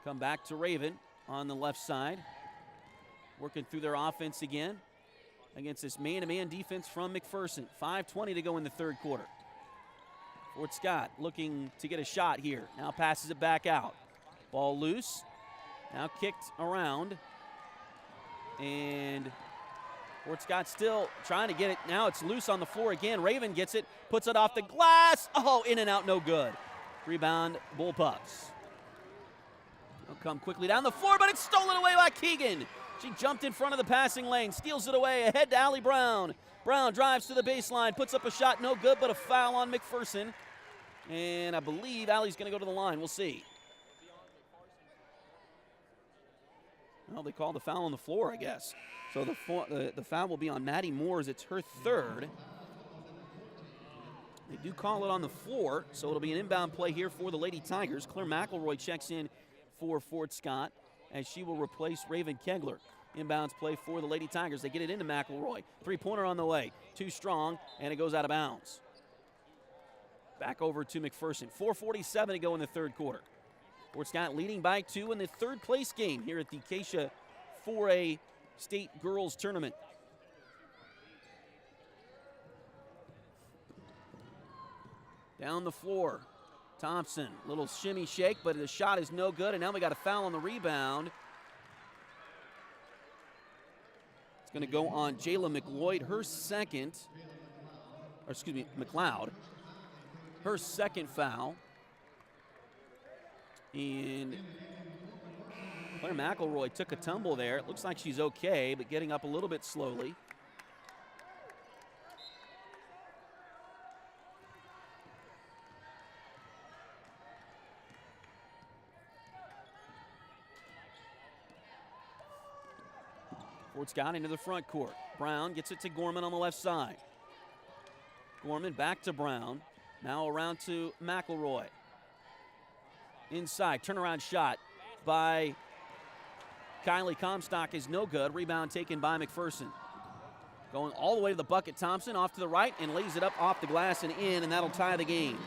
Come back to Raven on the left side. Working through their offense again against this man-to-man defense from McPherson. 5:20 to go in the third quarter. Fort Scott looking to get a shot here. Now passes it back out. Ball loose. Now kicked around. And Fort Scott still trying to get it. Now it's loose on the floor again. Raven gets it, puts it off the glass. Oh, in and out, no good. Rebound, Bullpups. They'll come quickly down the floor, but it's stolen away by Keegan. She jumped in front of the passing lane, steals it away, ahead to Allie Brown. Brown drives to the baseline, puts up a shot, no good, but a foul on McPherson. And I believe Allie's going to go to the line. We'll see. Well, they called the foul on the floor, I guess. So the foul will be on Maddie Moore as it's her third. They do call it on the floor, so it'll be an inbound play here for the Lady Tigers. Claire McElroy checks in for Fort Scott as she will replace Raven Kegler. Inbounds play for the Lady Tigers. They get it into McElroy. Three-pointer on the way. Too strong, and it goes out of bounds. Back over to McPherson. 4:47 to go in the third quarter. Fort Scott leading by 2 in the third place game here at the Keisha 4A State Girls Tournament. Down the floor. Thompson, little shimmy shake, but the shot is no good, and now we got a foul on the rebound. It's going to go on Jayla McLeod, her second, or excuse me, McLeod, her second foul. And Claire McElroy took a tumble there. It looks like she's okay, but getting up a little bit slowly. Fort Scott into the front court. Brown gets it to Gorman on the left side. Gorman back to Brown. Now around to McElroy. Inside, turnaround shot by Kylie Comstock is no good. Rebound taken by McPherson. Going all the way to the bucket, Thompson off to the right and lays it up off the glass and in, and that'll tie the game.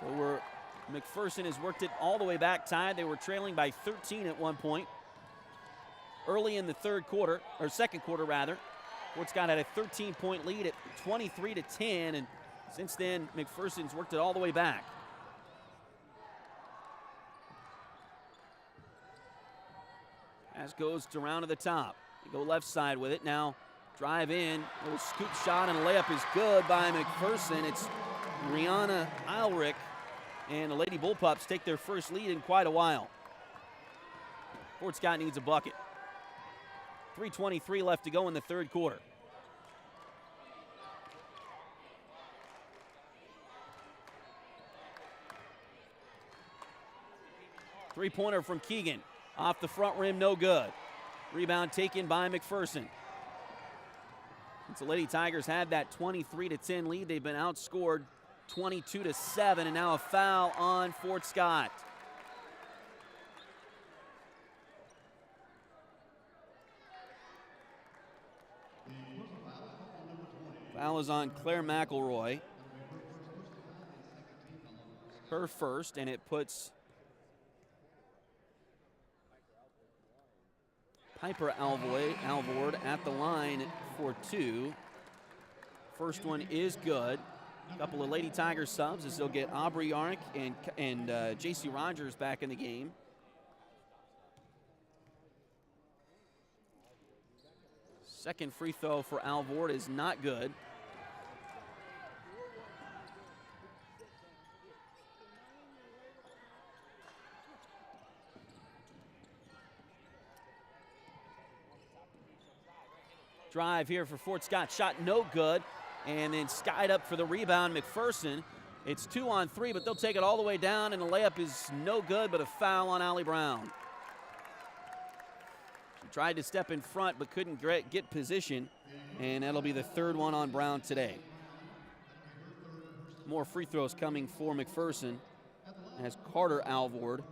So McPherson has worked it all the way back, tied. They were trailing by 13 at one point. Early in the third quarter, or second quarter rather, Fort Scott had a 13-point lead at 23-10, and since then, McPherson's worked it all the way back. As goes around to the top. You go left side with it. Now drive in. Little scoop shot and a layup is good by McPherson. It's Rihanna Eilrich, and the Lady Bullpups take their first lead in quite a while. Fort Scott needs a bucket. 3:23 left to go in the third quarter. Three-pointer from Keegan. Off the front rim, no good. Rebound taken by McPherson. Since the Lady Tigers had that 23-10 lead, they've been outscored 22-7, and now a foul on Fort Scott. Foul is on Claire McElroy. Her first, and it puts Piper Alvord at the line for two. First one is good. A couple of Lady Tigers subs as they'll get Aubrey Yarnick and J.C. Rogers back in the game. Second free throw for Alvord is not good. Drive here for Fort Scott, shot no good, and then skied up for the rebound, McPherson. It's 2-on-3, but they'll take it all the way down, and the layup is no good, but a foul on Allie Brown. She tried to step in front, but couldn't get position, and that'll be the third one on Brown today. More free throws coming for McPherson as Carter Alvord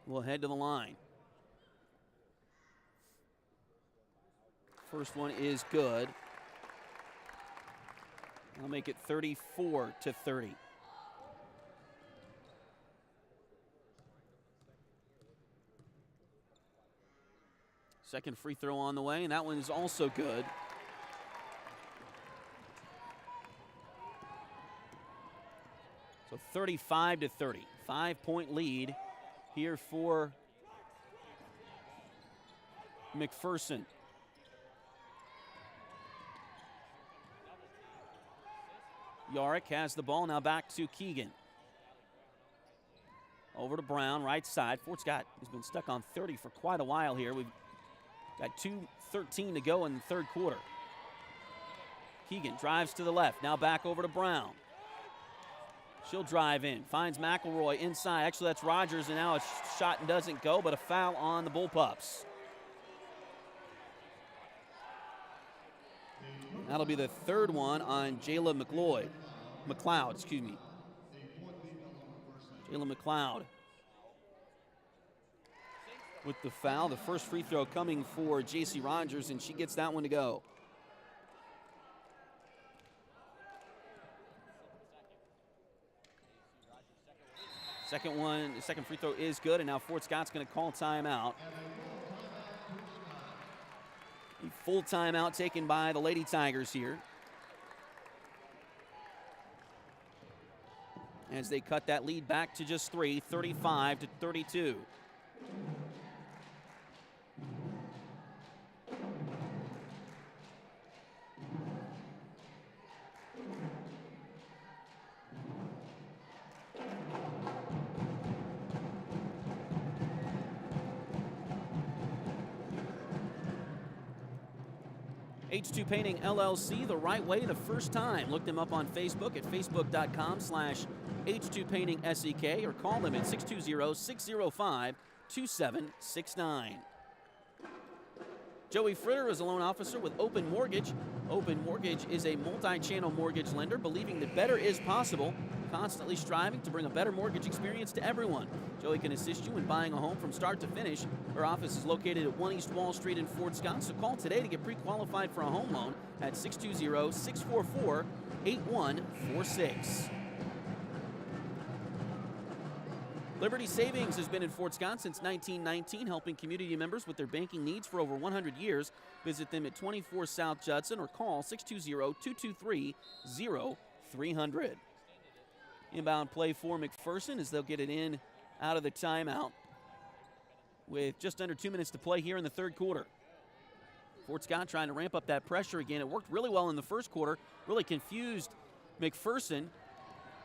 will head to the line. First one is good. I'll make it 34-30. Second free throw on the way, and that one is also good. So 35-30, 5-point lead here for McPherson. Yarrick has the ball, now back to Keegan. Over to Brown, right side. Fort Scott has been stuck on 30 for quite a while here. We've got 2:13 to go in the third quarter. Keegan drives to the left, now back over to Brown. She'll drive in, finds McElroy inside. Actually, that's Rogers, and now a shot doesn't go, but a foul on the Bullpups. That'll be the third one on Jayla McLeod, excuse me. Jayla McLeod with the foul. The first free throw coming for J.C. Rogers, and she gets that one to go. The second free throw is good, and now Fort Scott's going to call timeout. A full timeout taken by the Lady Tigers here, as they cut that lead back to just 3, 35-32. H2 Painting LLC, the right way the first time. Look them up on Facebook at facebook.com/H2PaintingSEK or call them at 620-605-2769. Joey Fritter is a loan officer with Open Mortgage. Open Mortgage is a multi-channel mortgage lender, believing that better is possible, constantly striving to bring a better mortgage experience to everyone. Joey can assist you in buying a home from start to finish. Her office is located at 1 East Wall Street in Fort Scott, so call today to get pre-qualified for a home loan at 620-644-8146. Liberty Savings has been in Fort Scott since 1919, helping community members with their banking needs for over 100 years. Visit them at 24 South Judson or call 620-223-0300. Inbound play for McPherson as they'll get it in out of the timeout with just under 2 minutes to play here in the third quarter. Fort Scott trying to ramp up that pressure again. It worked really well in the first quarter, really confused McPherson,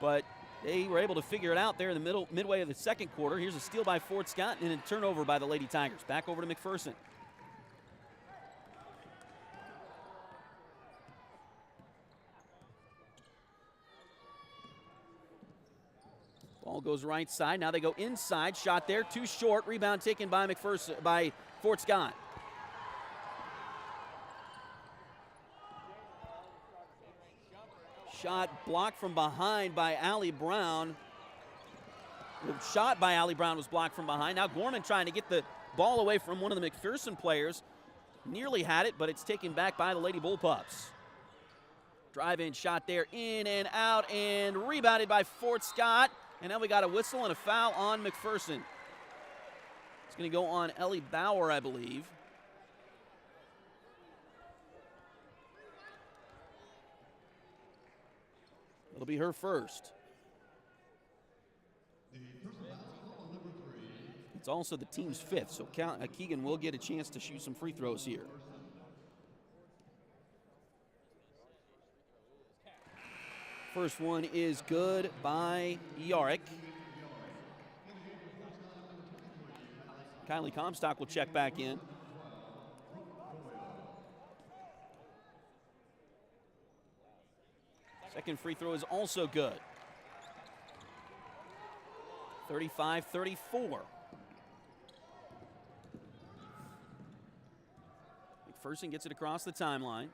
but they were able to figure it out there in the midway of the second quarter. Here's a steal by Fort Scott and a turnover by the Lady Tigers. Back over to McPherson. Ball goes right side. Now they go inside. Shot there, too short. Rebound taken by McPherson, by Fort Scott. Shot blocked from behind by Allie Brown. The shot by Allie Brown was blocked from behind. Now Gorman trying to get the ball away from one of the McPherson players. Nearly had it, but it's taken back by the Lady Bullpups. Drive-in shot there, in and out, and rebounded by Fort Scott. And now we got a whistle and a foul on McPherson. It's going to go on Ellie Bauer, I believe. It'll be her first. It's also the team's fifth, so Keegan will get a chance to shoot some free throws here. First one is good by Yarick. Kylie Comstock will check back in. Second free throw is also good. 35-34. McPherson gets it across the timeline.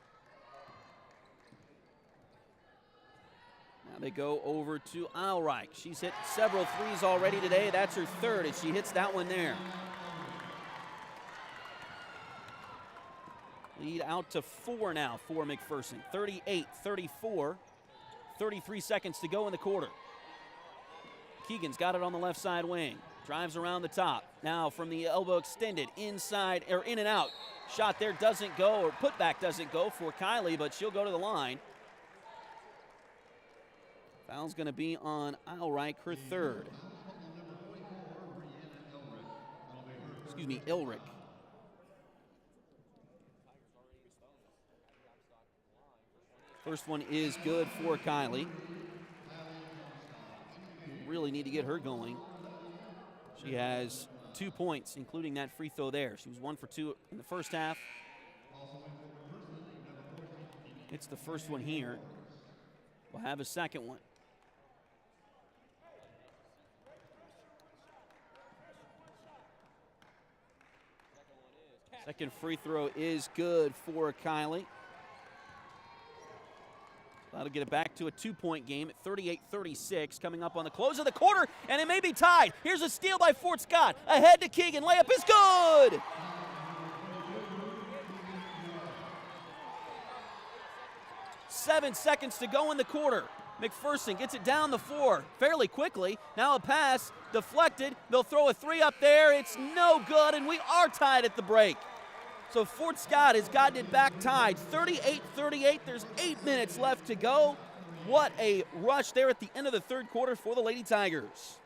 Now they go over to Alreich. She's hit several threes already today. That's her third, and she hits that one there. Lead out to 4 now for McPherson. 38-34. 33 seconds to go in the quarter. Keegan's got it on the left side wing. Drives around the top. Now from the elbow extended, inside, or in and out. Shot there doesn't go, or putback doesn't go for Kylie, but she'll go to the line. Foul's going to be on Alreich, her third. Excuse me, Ilrick. First one is good for Kylie. Really need to get her going. She has 2 points, including that free throw there. She was 1 for 2 in the first half. It's the first one here. We'll have a second one. Second free throw is good for Kylie. That'll get it back to a 2-point game at 38-36, coming up on the close of the quarter, and it may be tied. Here's a steal by Fort Scott. Ahead to Keegan. Layup is good! Seven seconds to go in the quarter. McPherson gets it down the floor fairly quickly. Now a pass deflected. They'll throw a three up there. It's no good, and we are tied at the break. So Fort Scott has gotten it back tied, 38-38. There's 8 minutes left to go. What a rush there at the end of the third quarter for the Lady Tigers.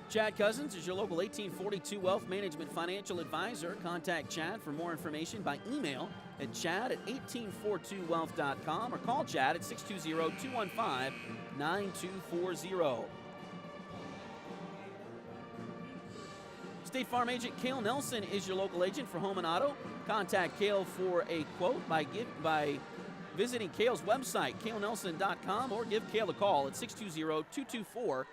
Chad Cousins is your local 1842 Wealth Management Financial Advisor. Contact Chad for more information by email at chad@1842wealth.com or call Chad at 620-215-9240. State Farm agent Cale Nelson is your local agent for home and auto. Contact Cale for a quote by visiting Cale's website, calenelson.com, or give Cale a call at 620-224-2828.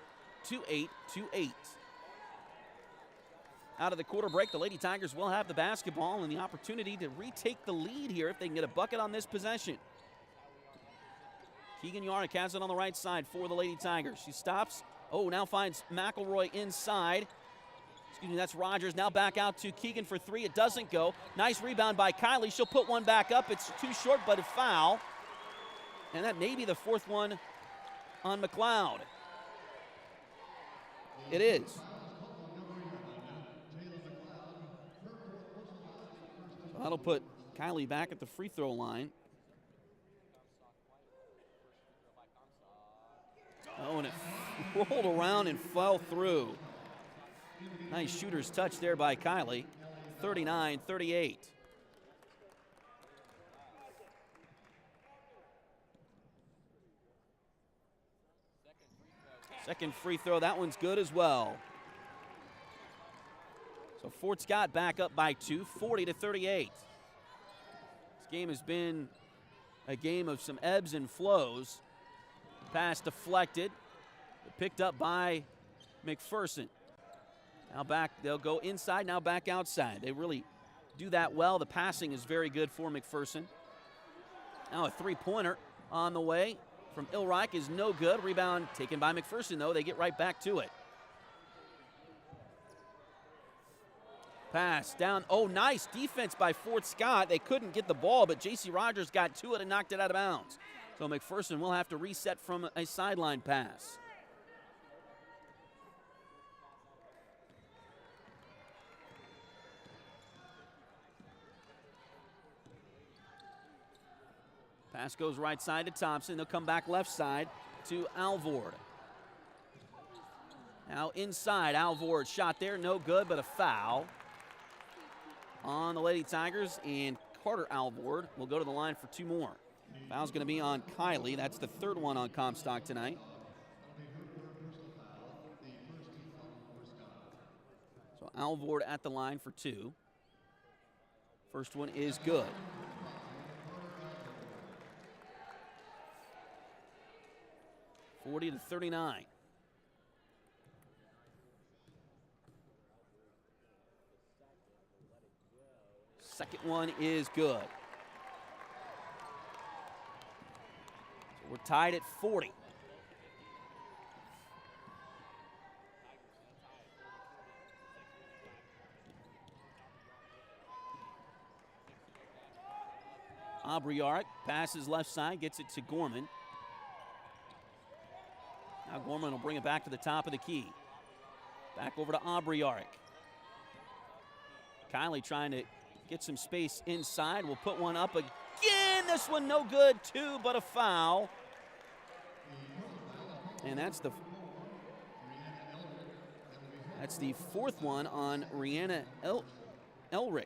Out of the quarter break, the Lady Tigers will have the basketball and the opportunity to retake the lead here if they can get a bucket on this possession. Keegan Yarnick has it on the right side for the Lady Tigers. She stops. Oh, now finds McElroy inside. Excuse me, that's Rogers. Now back out to Keegan for three. It doesn't go. Nice rebound by Kylie. She'll put one back up. It's too short, but a foul. And that may be the fourth one on McLeod. It is. So that'll put Kylie back at the free throw line. Oh, and it rolled around and fell through. Nice shooter's touch there by Kylie. 39-38. Second free throw, that one's good as well. So Fort Scott back up by 2, 40-38. This game has been a game of some ebbs and flows. Pass deflected, picked up by McPherson. Now back, they'll go inside, now back outside. They really do that well. The passing is very good for McPherson. Now a three-pointer on the way from Ilreich is no good. Rebound taken by McPherson, though. They get right back to it. Pass down. Oh, nice defense by Fort Scott. They couldn't get the ball, but J.C. Rogers got to it and knocked it out of bounds. So McPherson will have to reset from a sideline pass. Pass goes right side to Thompson. They'll come back left side to Alvord. Now inside, Alvord shot there, no good, but a foul on the Lady Tigers, and Carter Alvord will go to the line for two more. Foul's going to be on Kylie. That's the third one on Comstock tonight. So Alvord at the line for two. First one is good. 40-39. Second one is good. So we're tied at 40. Aubrey-Yarick passes left side, gets it to Gorman. Now Gorman will bring it back to the top of the key. Back over to Aubrey-Yarick. Kylie trying to get some space inside. Will put one up again. This one no good, too, but a foul. And that's the fourth one on Rihanna Elrick.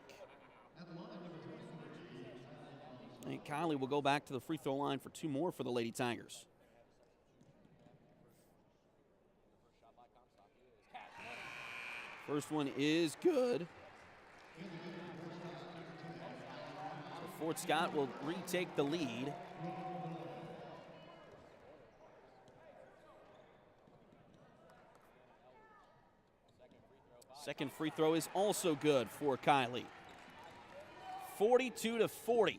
And Kylie will go back to the free throw line for two more for the Lady Tigers. First one is good. So Fort Scott will retake the lead. Second free throw is also good for Kylie. 42-40.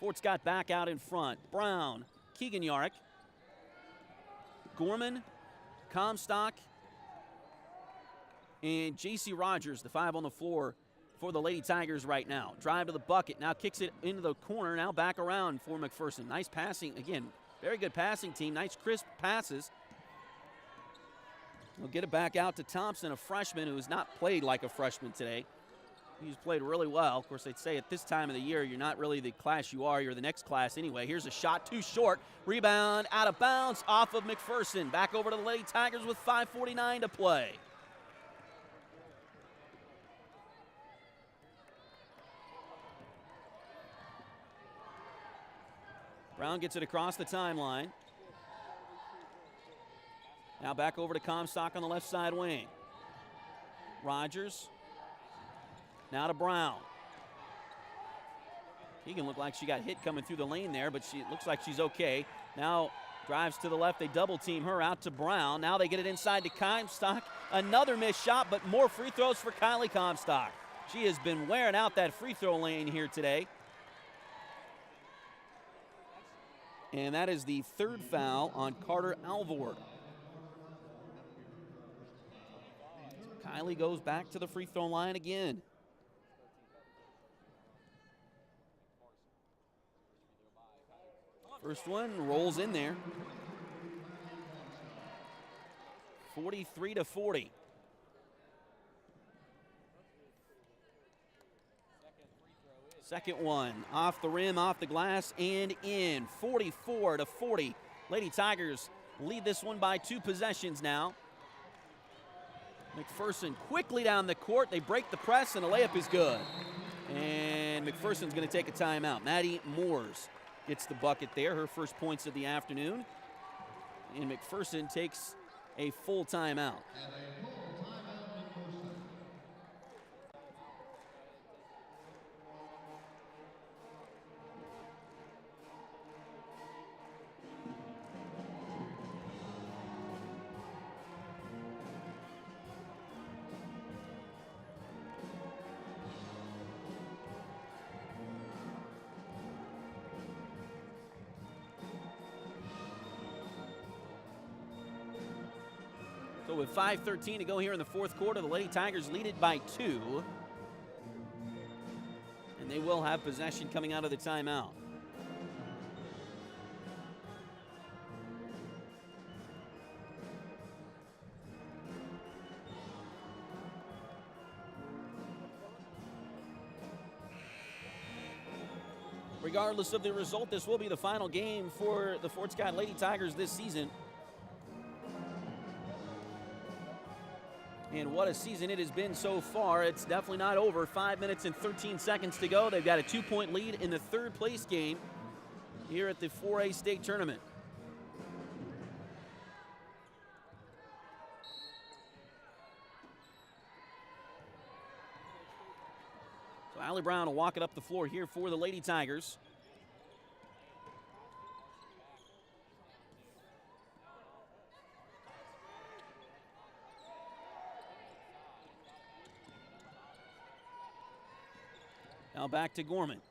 Fort Scott back out in front. Brown, Keegan Yarrick, Gorman, Comstock, and J.C. Rogers, the 5 on the floor for the Lady Tigers right now. Drive to the bucket, now kicks it into the corner, now back around for McPherson. Nice passing, again, very good passing team, nice crisp passes. We'll get it back out to Thompson, a freshman who has not played like a freshman today. He's played really well. Of course, they'd say at this time of the year, you're not really the class you are, you're the next class anyway. Here's a shot, too short. Rebound, out of bounds, off of McPherson. Back over to the Lady Tigers with 5:49 to play. Brown gets it across the timeline. Now back over to Comstock on the left side wing. Rogers. Now to Brown. Keegan looked like she got hit coming through the lane there, but she looks like she's okay. Now drives to the left. They double team her out to Brown. Now they get it inside to Comstock. Another missed shot, but more free throws for Kylie Comstock. She has been wearing out that free throw lane here today. And that is the third foul on Carter Alvord. Kylie goes back to the free throw line again. First one rolls in there. 43-40. Second one off the rim, off the glass, and in. 44-40. Lady Tigers lead this one by 2 possessions now. McPherson quickly down the court. They break the press, and a layup is good. And McPherson's going to take a timeout. Maddie Moores gets the bucket there, her first points of the afternoon. And McPherson takes a full timeout. So with 5:13 to go here in the fourth quarter, the Lady Tigers lead it by 2. And they will have possession coming out of the timeout. Regardless of the result, this will be the final game for the Fort Scott Lady Tigers this season. And what a season it has been so far. It's definitely not over. 5 minutes and 13 seconds to go. They've got a 2-point lead in the third place game here at the 4A state tournament. So Allie Brown will walk it up the floor here for the Lady Tigers. Now back to Gorman.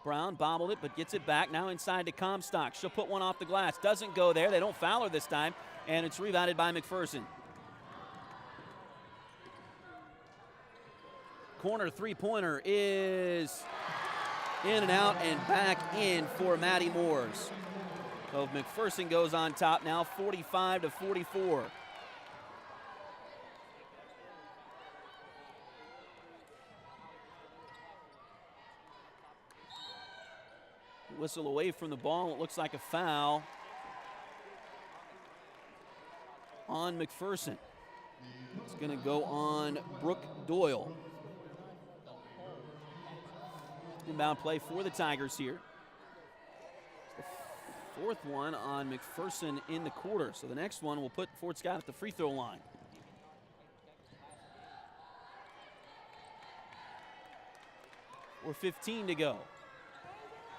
Brown bobbled it, but gets it back. Now inside to Comstock. She'll put one off the glass. Doesn't go there. They don't foul her this time, and it's rebounded by McPherson. Corner three-pointer is in and out and back in for Maddie Moores. So McPherson goes on top now, 45-44. Whistle away from the ball. It looks like a foul on McPherson. It's going to go on Brooke Doyle. Inbound play for the Tigers here. It's the fourth one on McPherson in the quarter. So the next one will put Fort Scott at the free throw line. 4:15 to go.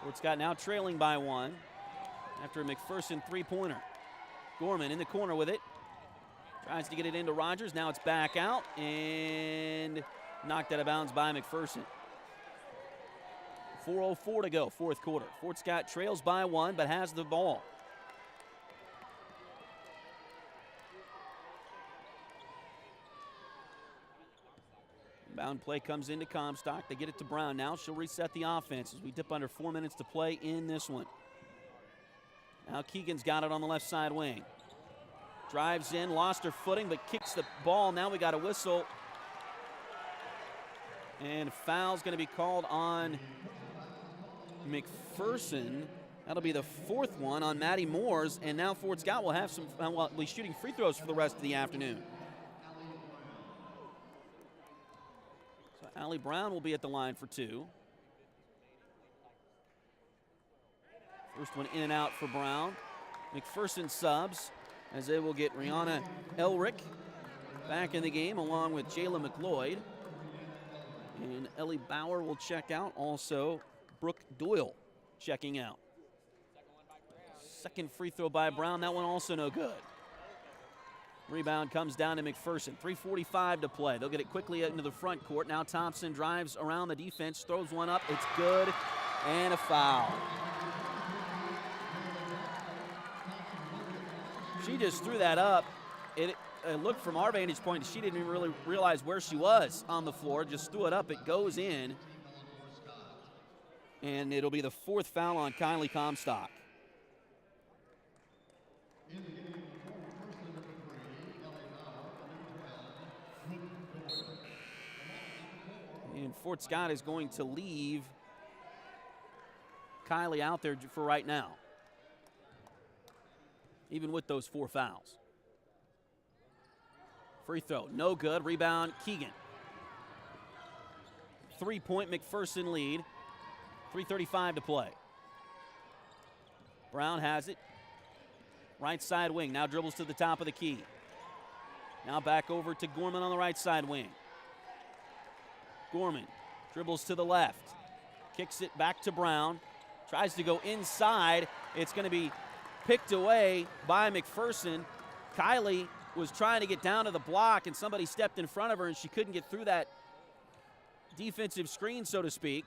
Fort Scott now trailing by 1 after a McPherson three-pointer. Gorman in the corner with it. Tries to get it into Rogers. Now it's back out and knocked out of bounds by McPherson. 4:04 to go, fourth quarter. Fort Scott trails by 1 but has the ball. Bound play comes into Comstock. They get it to Brown now. She'll reset the offense as we dip under 4 minutes to play in this one. Now Keegan's got it on the left side wing. Drives in, lost her footing, but kicks the ball. Now we got a whistle. And foul's going to be called on McPherson. That'll be the fourth one on Maddie Moores. And now Fort Scott will have some, will be shooting free throws for the rest of the afternoon. Allie Brown will be at the line for 2. First one in and out for Brown. McPherson subs as they will get Rihanna Elrick back in the game along with Jayla McLeod. And Ellie Bauer will check out. Also, Brooke Doyle checking out. Second free throw by Brown. That one also no good. Rebound comes down to McPherson. 3:45 to play. They'll get it quickly into the front court. Now Thompson drives around the defense, throws one up. It's good, and a foul. She just threw that up. It looked from our vantage point, she didn't even really realize where she was on the floor. Just threw it up. It goes in. And it'll be the fourth foul on Kylie Comstock. And Fort Scott is going to leave Kylie out there for right now, even with those 4 fouls. Free throw, no good. Rebound, Keegan. 3-point McPherson lead. 3:35 to play. Brown has it. Right side wing, now dribbles to the top of the key. Now back over to Gorman on the right side wing. Gorman dribbles to the left, kicks it back to Brown, tries to go inside. It's going to be picked away by McPherson. Kylie was trying to get down to the block, and somebody stepped in front of her, and she couldn't get through that defensive screen, so to speak.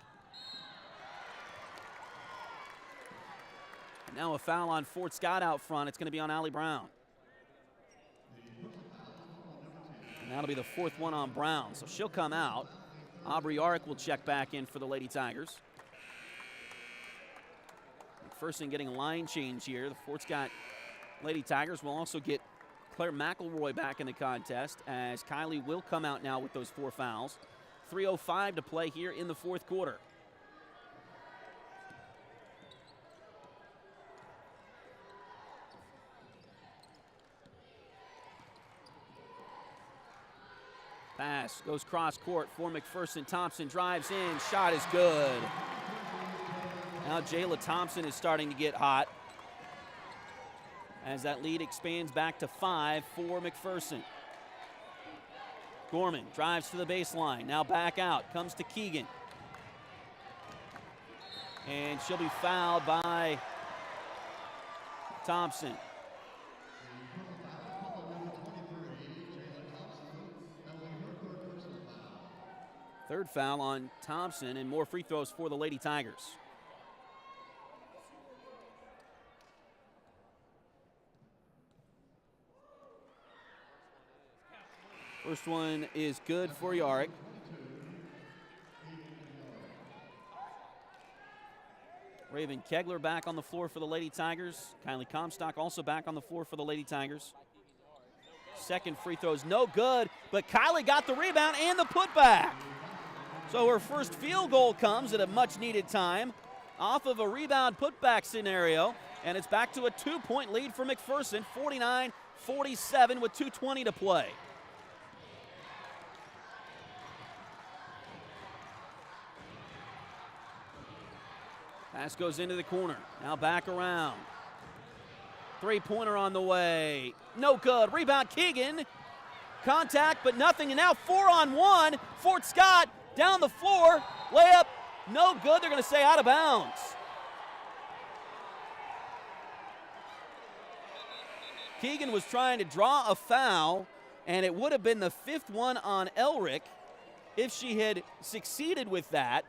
And now a foul on Fort Scott out front. It's going to be on Allie Brown. And that'll be the fourth one on Brown, so she'll come out. Aubrey Arick will check back in for the Lady Tigers. McPherson getting a line change here. The Fort Scott Lady Tigers will also get Claire McElroy back in the contest as Kylie will come out now with those 4 fouls. 3:05 to play here in the fourth quarter. Pass goes cross court for McPherson. Thompson drives in. Shot is good. Now Jayla Thompson is starting to get hot as that lead expands back to 5 for McPherson. Gorman drives to the baseline. Now back out. Comes to Keegan. And she'll be fouled by Thompson. Third foul on Thompson, and more free throws for the Lady Tigers. First one is good for Yarick. Raven Kegler back on the floor for the Lady Tigers. Kylie Comstock also back on the floor for the Lady Tigers. Second free throw is no good, but Kylie got the rebound and the putback. So her first field goal comes at a much-needed time off of a rebound putback scenario, and it's back to a 2-point lead for McPherson, 49-47 with 2:20 to play. Pass goes into the corner. Now back around. Three-pointer on the way. No good. Rebound Keegan. Contact, but nothing. And now 4-on-1. Fort Scott down the floor. Layup No good. They're going to say out of bounds. Keegan was trying to draw a foul, and it would have been the 5th one on Elric if she had succeeded with that.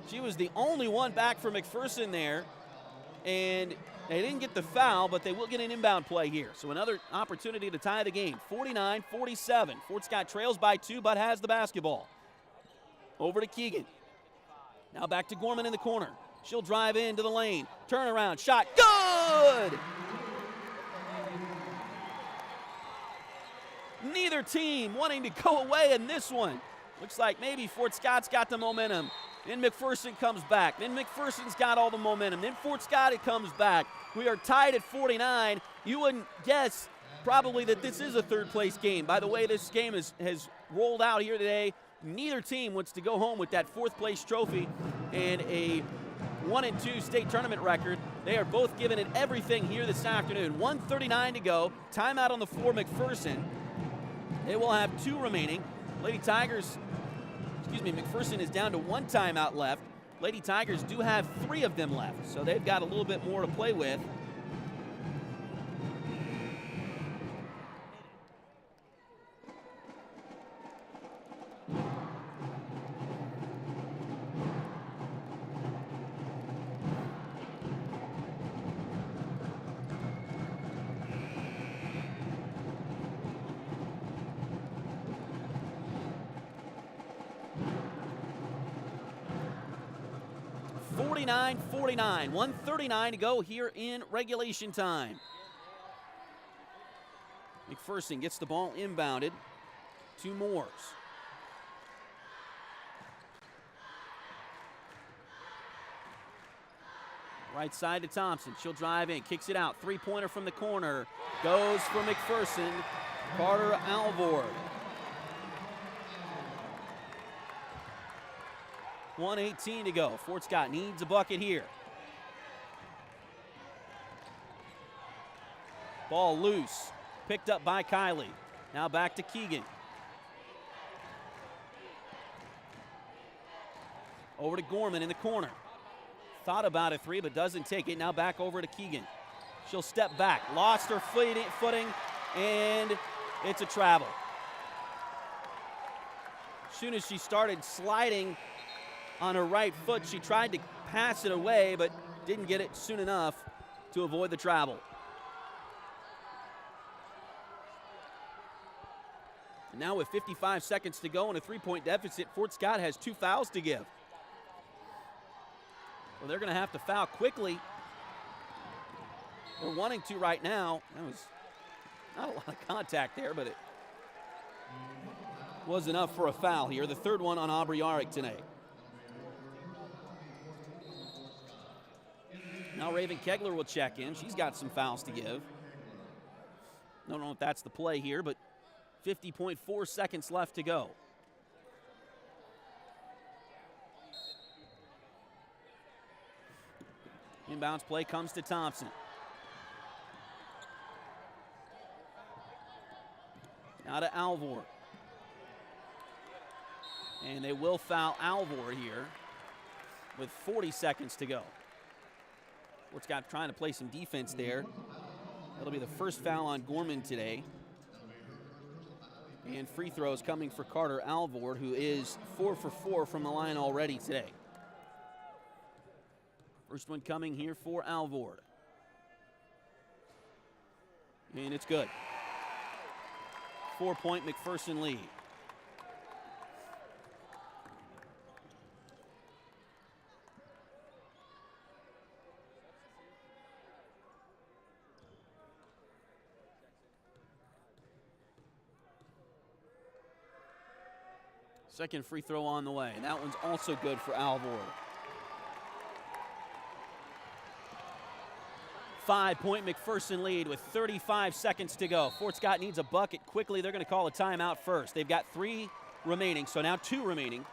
She was the only one back for McPherson there, and they didn't get the foul, but they will get an inbound play here. So another opportunity to tie the game. 49-47. Fort Scott trails by 2, but has the basketball. Over to Keegan. Now back to Gorman in the corner. She'll drive into the lane. Turnaround shot. Good! Neither team wanting to go away in this one. Looks like maybe Fort Scott's got the momentum. Then McPherson comes back. Then McPherson's got all the momentum. Then Fort Scott it comes back. We are tied at 49. You wouldn't guess probably that this is a third-place game. By the way, this game has rolled out here today. Neither team wants to go home with that 4th-place trophy and a 1-2 state tournament record. They are both giving it everything here this afternoon. 1:39 to go. Timeout on the floor, McPherson. They will have 2 remaining. McPherson is down to 1 timeout left. Lady Tigers do have 3 of them left, so they've got a little bit more to play with. 49-49, 1:39 to go here in regulation time. McPherson gets the ball inbounded to Moores. Right side to Thompson. She'll drive in, kicks it out. 3-pointer from the corner. Goes for McPherson. Carter Alvord. 1:18 to go. Fort Scott needs a bucket here. Ball loose. Picked up by Kylie. Now back to Keegan. Over to Gorman in the corner. Thought about a 3, but doesn't take it. Now back over to Keegan. She'll step back. Lost her footing, and it's a travel. As soon as she started sliding on her right foot, she tried to pass it away, but didn't get it soon enough to avoid the travel. And now with 55 seconds to go and a 3-point deficit, Fort Scott has 2 fouls to give. Well, they're going to have to foul quickly. They're wanting to right now. That was not a lot of contact there, but it was enough for a foul here. The 3rd one on Aubrey Arick tonight. Now Raven Kegler will check in. She's got some fouls to give. Don't know if that's the play here, but 50.4 seconds left to go. Inbounds play comes to Thompson. Now to Alvord. And they will foul Alvord here with 40 seconds to go. Fort Scott trying to play some defense there. That'll be the first foul on Gorman today. And free throws coming for Carter Alvord, who is 4 for 4 from the line already today. First one coming here for Alvord. And it's good. 4-point McPherson lead. Second free throw on the way. And that one's also good for Alvord. 5-point McPherson lead with 35 seconds to go. Fort Scott needs a bucket quickly. They're going to call a timeout first. They've got 3 remaining, so now 2 remaining.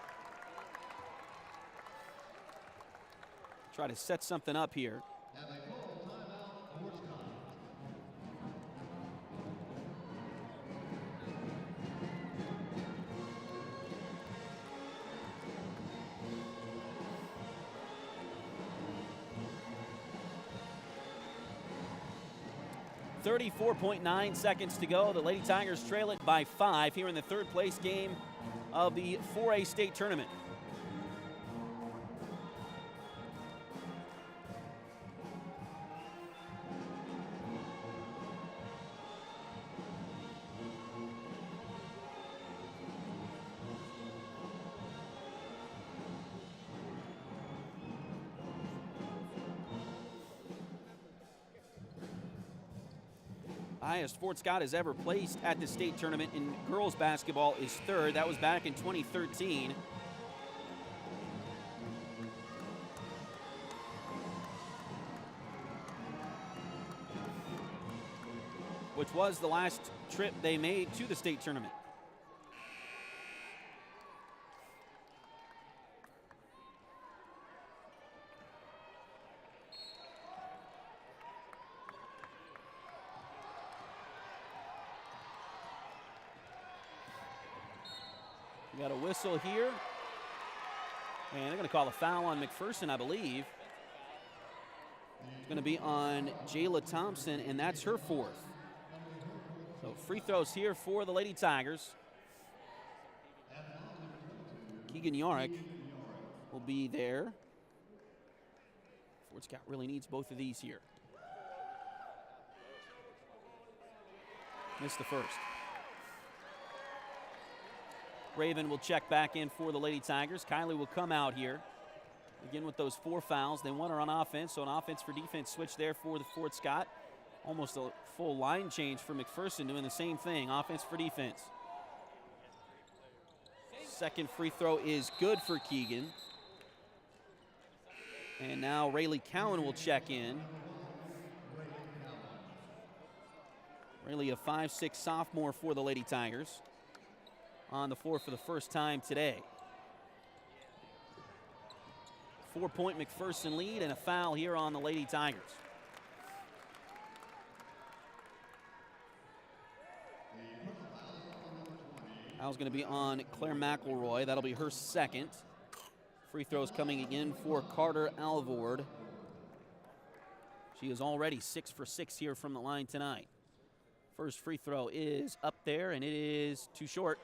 Try to set something up here. 34.9 seconds to go. The Lady Tigers trail it by 5 here in the third place game of the 4A state tournament. Highest Fort Scott has ever placed at the state tournament in girls basketball is third. That was back in 2013. Which was the last trip they made to the state tournament. We got a whistle here. And they're going to call a foul on McPherson, I believe. It's going to be on Jayla Thompson, and that's her fourth. So free throws here for the Lady Tigers. Keegan Yarick will be there. Fort Scott really needs both of these here. Missed the first. Raven will check back in for the Lady Tigers. Kylie will come out here. Again with those 4 fouls. They want her on offense, so an offense for defense switch there for the Fort Scott. Almost a full line change for McPherson, doing the same thing, offense for defense. Second free throw is good for Keegan. And now Rayleigh Cowan will check in. Rayleigh, a 5'6" sophomore for the Lady Tigers, on the floor for the first time today. 4-point McPherson lead and a foul here on the Lady Tigers. Foul's going to be on Claire McElroy. That'll be her second. Free throws coming again for Carter Alvord. She is already 6 for 6 here from the line tonight. First free throw is up there, and it is too short.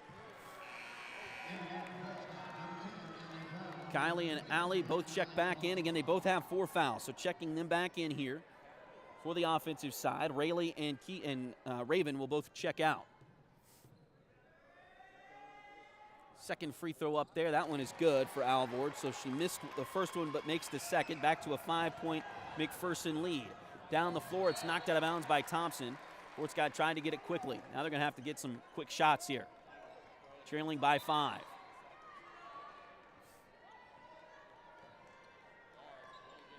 Kylie and Allie both check back in. Again, they both have 4 fouls, so checking them back in here for the offensive side. Rayleigh and Raven will both check out. Second free throw up there. That one is good for Alvord, so she missed the first one but makes the second. Back to a 5-point McPherson lead. Down the floor, it's knocked out of bounds by Thompson. Fort Scott trying to get it quickly. Now they're going to have to get some quick shots here. Trailing by 5.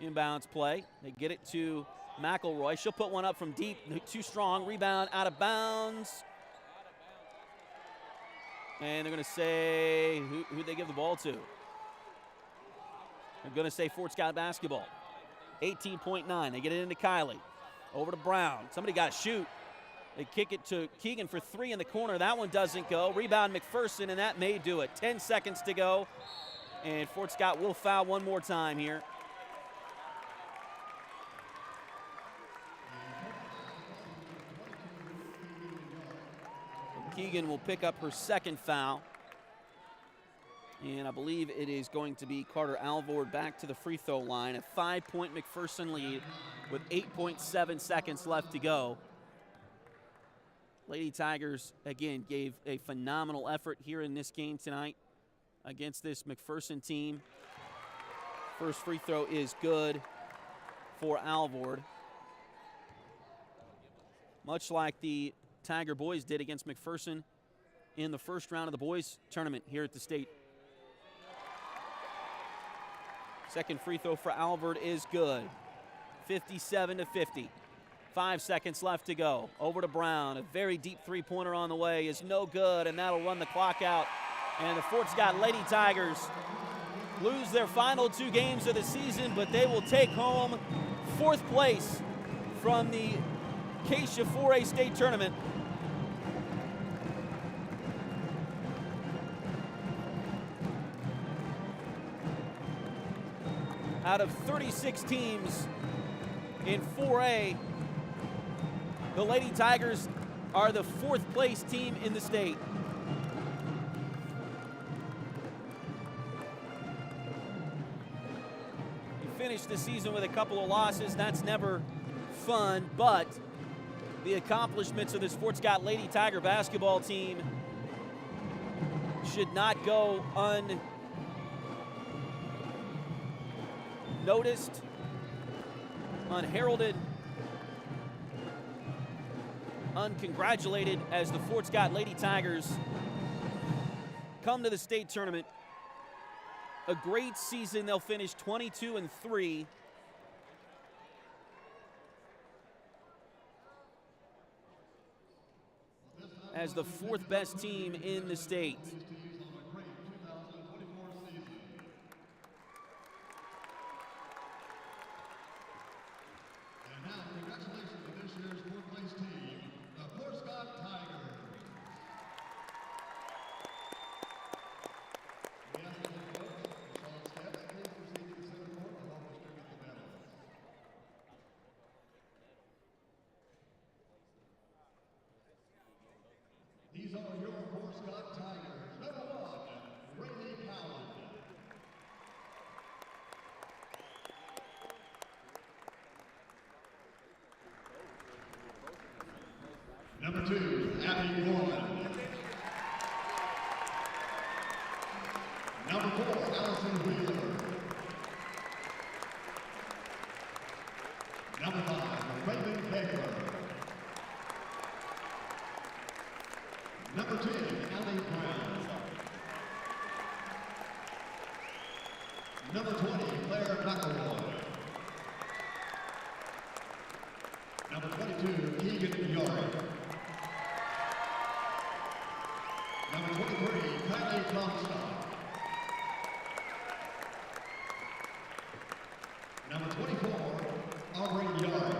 Inbounds play. They get it to McElroy. She'll put one up from deep. Too strong. Rebound out of bounds. And they're going to say, who'd they give the ball to? They're going to say Fort Scott basketball. 18.9. They get it into Kylie. Over to Brown. Somebody got to shoot. They kick it to Keegan for 3 in the corner. That one doesn't go. Rebound McPherson, and that may do it. 10 seconds to go. And Fort Scott will foul one more time here. Keegan will pick up her second foul. And I believe it is going to be Carter Alvord back to the free throw line. A 5-point McPherson lead with 8.7 seconds left to go. Lady Tigers, again, gave a phenomenal effort here in this game tonight against this McPherson team. First free throw is good for Alvord. Much like the Tiger boys did against McPherson in the first round of the boys tournament here at the state. Second free throw for Alvord is good. 57-50. 5 seconds left to go. Over to Brown. A very deep three-pointer on the way is no good, and that'll run the clock out. And the Fort Scott Lady Tigers lose their final 2 games of the season, but they will take home 4th place from the Acacia 4A state tournament. Out of 36 teams in 4A, The Lady Tigers are the 4th place team in the state. You finish the season with a couple of losses. That's never fun, but the accomplishments of this Fort Scott Lady Tiger basketball team should not go unnoticed, unheralded, uncongratulated as the Fort Scott Lady Tigers come to the state tournament. A great season. They'll finish 22-3. As the 4th best team in the state. And now, congratulations to this year's 4th place team, the Fort Scott Tigers. We ask the head coach, Sean Steps, please proceed to the center court to help distribute the medals. These are your Fort Scott Tigers. Number 1, Rayleigh Cowan. Number 2, Abby Gorman. Number 4, Allison Wheeler. Number 5, Raven Kegler. Number 10, Allie Brown. Number 20, Claire McElroy. Number 22, Keegan York. Number 23, Kylie Comstock. Number 24, Aubrey York.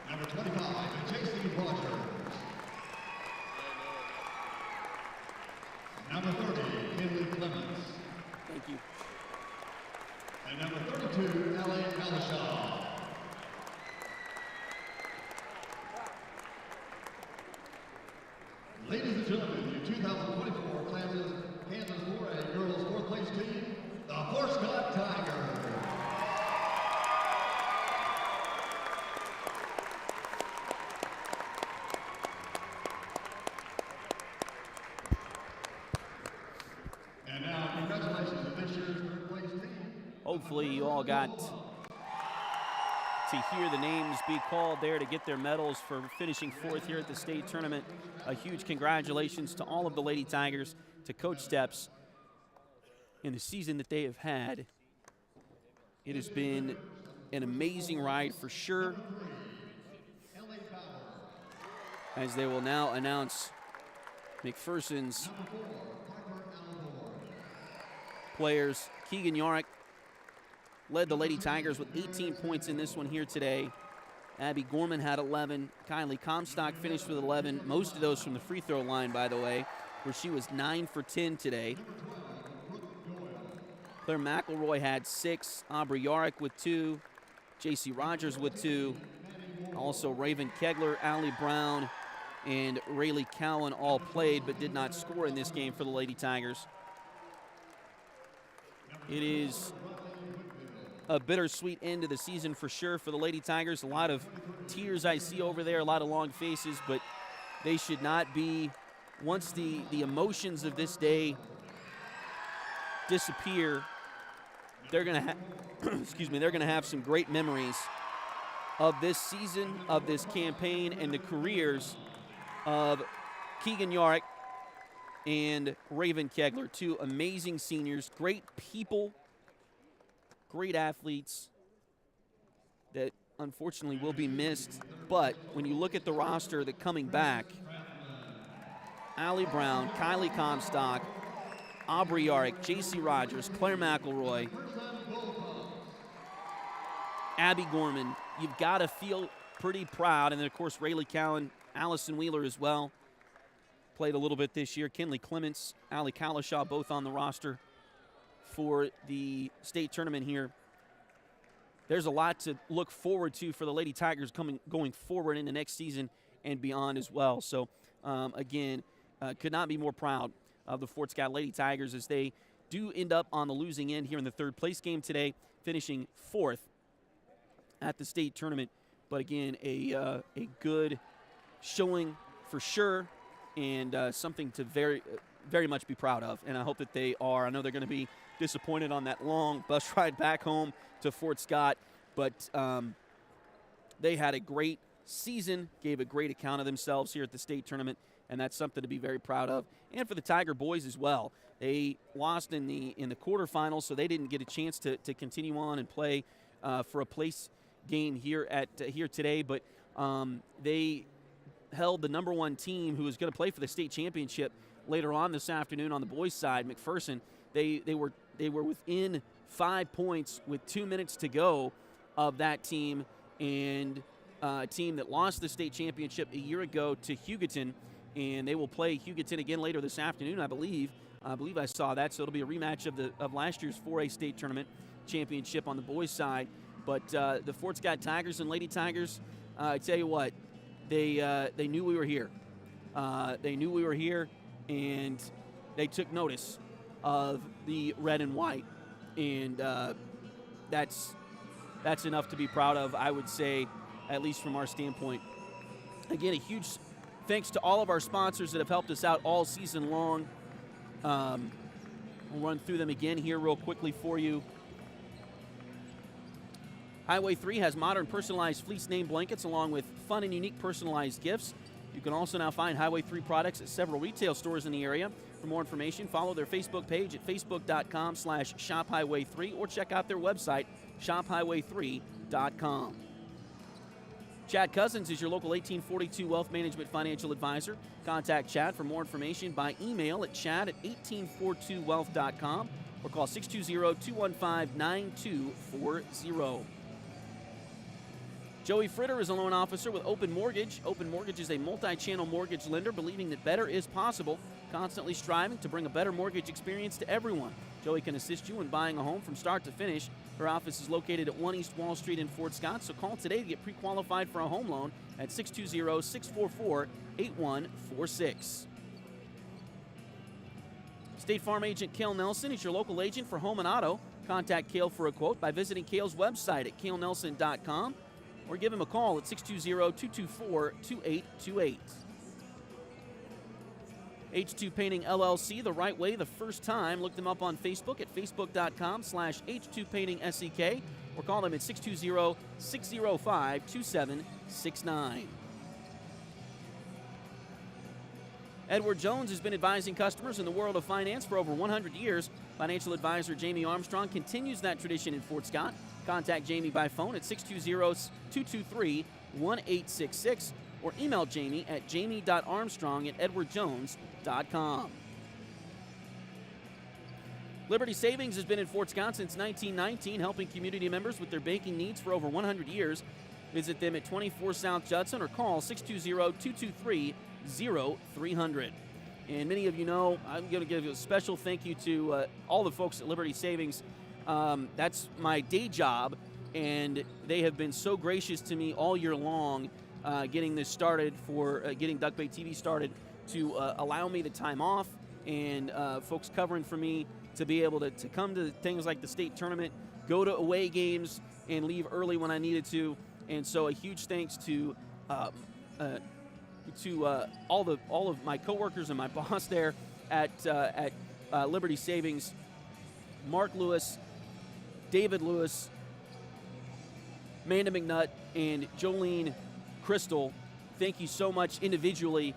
Number 25, J.C. Rogers. Number 30, Kinley Clements. Thank you. And number 32, Ellie Alishaw. Ladies and gentlemen, your 2024 Kansas 4A Girls 4th place team, the Fort Scott Tigers. And now, congratulations to this year's 3rd place team. Hopefully you all got to hear the names be called there to get their medals for finishing 4th here at the state tournament. A huge congratulations to all of the Lady Tigers, to Coach Steps, in the season that they have had. It has been an amazing ride for sure, as they will now announce McPherson's players. Keegan Yorick led the Lady Tigers with 18 points in this one here today. Abby Gorman had 11. Kylie Comstock finished with 11. Most of those from the free throw line, by the way, where she was 9 for 10 today. Claire McElroy had 6. Aubrey Yorick with 2. J.C. Rogers with 2. Also Raven Kegler, Allie Brown, and Rayleigh Cowan all played but did not score in this game for the Lady Tigers. It is a bittersweet end to the season for sure for the Lady Tigers. A lot of tears I see over there, a lot of long faces, but they should not be. Once the emotions of this day disappear, they're going to have excuse me, they're going to have some great memories of this season, of this campaign, and the careers of Keegan Yorick and Raven Kegler, 2 amazing seniors, great people, great athletes that unfortunately will be missed. But when you look at the roster that coming back, Allie Brown, Kylie Comstock, Aubrey Yorick, J.C. Rogers, Claire McElroy, Abby Gorman, you've got to feel pretty proud. And then, of course, Rayleigh Cowan, Allison Wheeler as well. Played a little bit this year. Kinley Clements, Allie Alishaw, both on the roster for the state tournament here. there's a lot to look forward to for the Lady Tigers going forward in the next season and beyond as well. So, again, could not be more proud of the Fort Scott Lady Tigers as they do end up on the losing end here in the third place game today, finishing 4th at the state tournament. But again, a good showing for sure, and something to very, very much be proud of. And I hope that they are. I know they're going to be disappointed on that long bus ride back home to Fort Scott, but they had a great season, gave a great account of themselves here at the state tournament, and that's something to be very proud of. And for the Tiger boys as well. They lost in the quarterfinals, so they didn't get a chance to continue on and play for a place game here today. But they held the number 1 team who was going to play for the state championship later on this afternoon on the boys' side, McPherson. They were within 5 points with 2 minutes to go of that team, and a team that lost the state championship a year ago to Hugoton, and they will play Hugoton again later this afternoon, I believe. I saw that, so it'll be a rematch of last year's 4A state tournament championship on the boys' side. But the Fort Scott Tigers and Lady Tigers, I tell you what, they knew we were here. They knew we were here, and they took notice of the red and white, and that's enough to be proud of, I would say, at least from our standpoint. Again, a huge thanks to all of our sponsors that have helped us out all season long. We'll run through them again here real quickly for you. Highway 3 has modern personalized fleece name blankets along with fun and unique personalized gifts. You can also now find Highway 3 products at several retail stores in the area. For more information, follow their Facebook page at facebook.com/shophighway3 or check out their website, shophighway3.com. Chad Cousins is your local 1842 Wealth Management Financial Advisor. Contact Chad for more information by email at chad@1842wealth.com or call 620-215-9240. Joey Fritter is a loan officer with Open Mortgage. Open Mortgage is a multi-channel mortgage lender believing that better is possible, constantly striving to bring a better mortgage experience to everyone. Joey can assist you in buying a home from start to finish. Her office is located at 1 East Wall Street in Fort Scott, so call today to get pre-qualified for a home loan at 620-644-8146. State Farm agent Cale Nelson is your local agent for home and auto. Contact Cale for a quote by visiting Cale's website at calenelson.com or give him a call at 620-224-2828. H2 Painting LLC, the right way, the first time. Look them up on Facebook at facebook.com/H2PaintingSEK or call them at 620-605-2769. Edward Jones has been advising customers in the world of finance for over 100 years. Financial advisor Jamie Armstrong continues that tradition in Fort Scott. Contact Jamie by phone at 620-223-1866 or email Jamie at jamie.armstrong@edwardjones.com. Liberty Savings has been in Fort Scott since 1919, helping community members with their banking needs for over 100 years. Visit them at 24 South Judson or call 620-223-0300. And many of you know, I'm going to give a special thank you to all the folks at Liberty Savings. That's my day job, and they have been so gracious to me all year long, getting this started, for getting Duck Bay TV started, to allow me the time off, and folks covering for me to be able to come to things like the state tournament, go to away games, and leave early when I needed to. And so a huge thanks to all of my coworkers and my boss there at Liberty Savings, Mark Lewis, David Lewis, Amanda McNutt, and Jolene Crystal. Thank you so much individually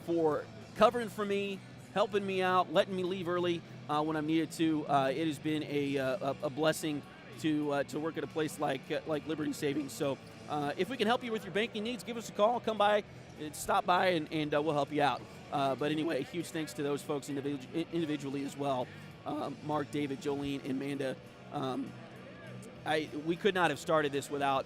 for covering for me, helping me out, letting me leave early when I'm needed to. It has been a blessing to work at a place like Liberty Savings. So if we can help you with your banking needs, give us a call, come by, stop by, and we'll help you out. But anyway, huge thanks to those folks individually as well. Mark, David, Jolene, and Amanda. We could not have started this without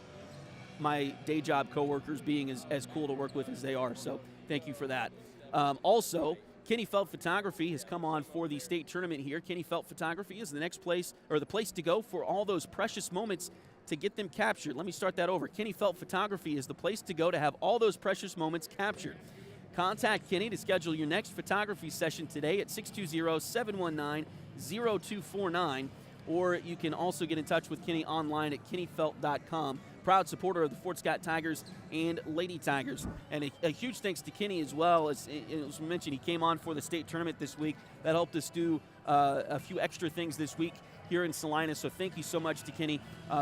my day job coworkers being as cool to work with as they are. So thank you for that. Also, Kenny Felt Photography has come on for the state tournament here. Kenny Felt Photography is the next place, or the place to go for all those precious moments to get them captured. Let me start that over. Kenny Felt Photography is the place to go to have all those precious moments captured. Contact Kenny to schedule your next photography session today at 620-719-0249, or you can also get in touch with Kenny online at kennyfelt.com. Proud supporter of the Fort Scott Tigers and Lady Tigers. And a huge thanks to Kenny as well. As mentioned, he came on for the state tournament this week. That helped us do a few extra things this week here in Salina. So thank you so much to Kenny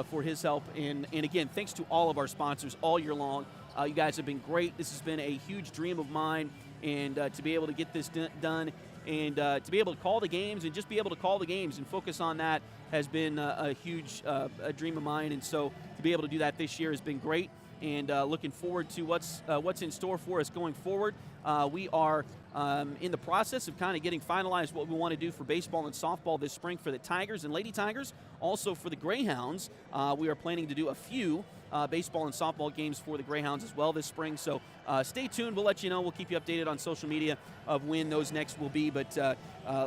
for his help. And again, thanks to all of our sponsors all year long. You guys have been great. This has been a huge dream of mine. And to be able to get this done and to be able to call the games and just be able to call the games and focus on that has been a huge dream of mine. And so to be able to do that this year has been great. And looking forward to what's in store for us going forward. We are in the process of kind of getting finalized what we want to do for baseball and softball this spring for the Tigers and Lady Tigers. Also for the Greyhounds, we are planning to do a few baseball and softball games for the Greyhounds as well this spring. So stay tuned. We'll let you know. We'll keep you updated on social media of when those next will be. But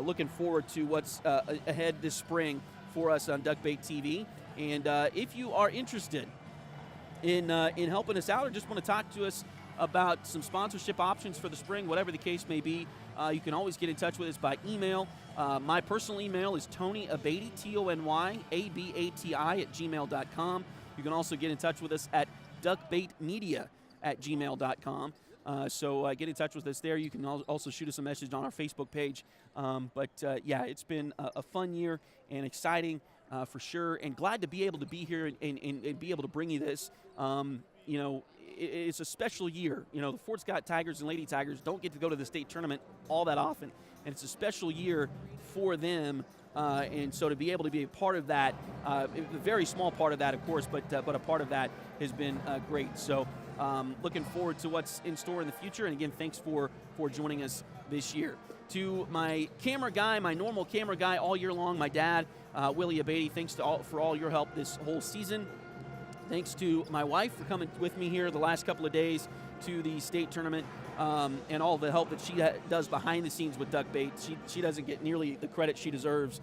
looking forward to what's ahead this spring for us on Duckbait TV. And if you are interested in helping us out or just want to talk to us about some sponsorship options for the spring, whatever the case may be, you can always get in touch with us by email. My personal email is TonyAbati, TonyAbati @gmail.com. You can also get in touch with us at duckbaitmedia@gmail.com. So get in touch with us there. You can also shoot us a message on our Facebook page. Yeah, it's been a fun year and exciting for sure, and glad to be able to be here and be able to bring you this. It's a special year. The Fort Scott Tigers and Lady Tigers don't get to go to the state tournament all that often, and it's a special year for them. And so to be able to be a part of that, a very small part of that, of course, but a part of that has been great. So looking forward to what's in store in the future. And again, thanks for joining us this year. To my camera guy, my normal camera guy all year long, my dad, Willie Abati, thanks for all your help this whole season. Thanks to my wife for coming with me here the last couple of days to the state tournament, and all the help that she does behind the scenes with Duckbait. She doesn't get nearly the credit she deserves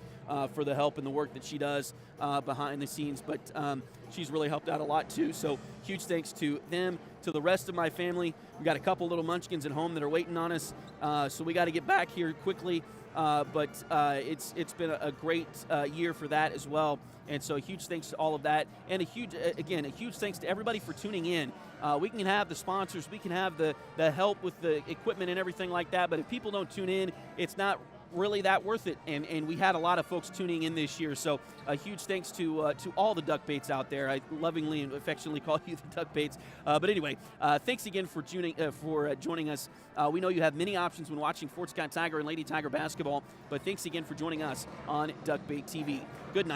for the help and the work that she does behind the scenes, but she's really helped out a lot too. So huge thanks to them. To the rest of my family, we got a couple little munchkins at home that are waiting on us, so we got to get back here quickly. But it's been a great year for that as well. And so a huge thanks to all of that. And a huge thanks to everybody for tuning in. We can have the sponsors, we can have the help with the equipment and everything like that, but if people don't tune in, it's not really that worth it. And we had a lot of folks tuning in this year. So a huge thanks to all the Duckbaits out there. I lovingly and affectionately call you the Duckbaits. But anyway, thanks again for joining us. We know you have many options when watching Fort Scott Tiger and Lady Tiger basketball, but thanks again for joining us on Duckbait TV. Good night.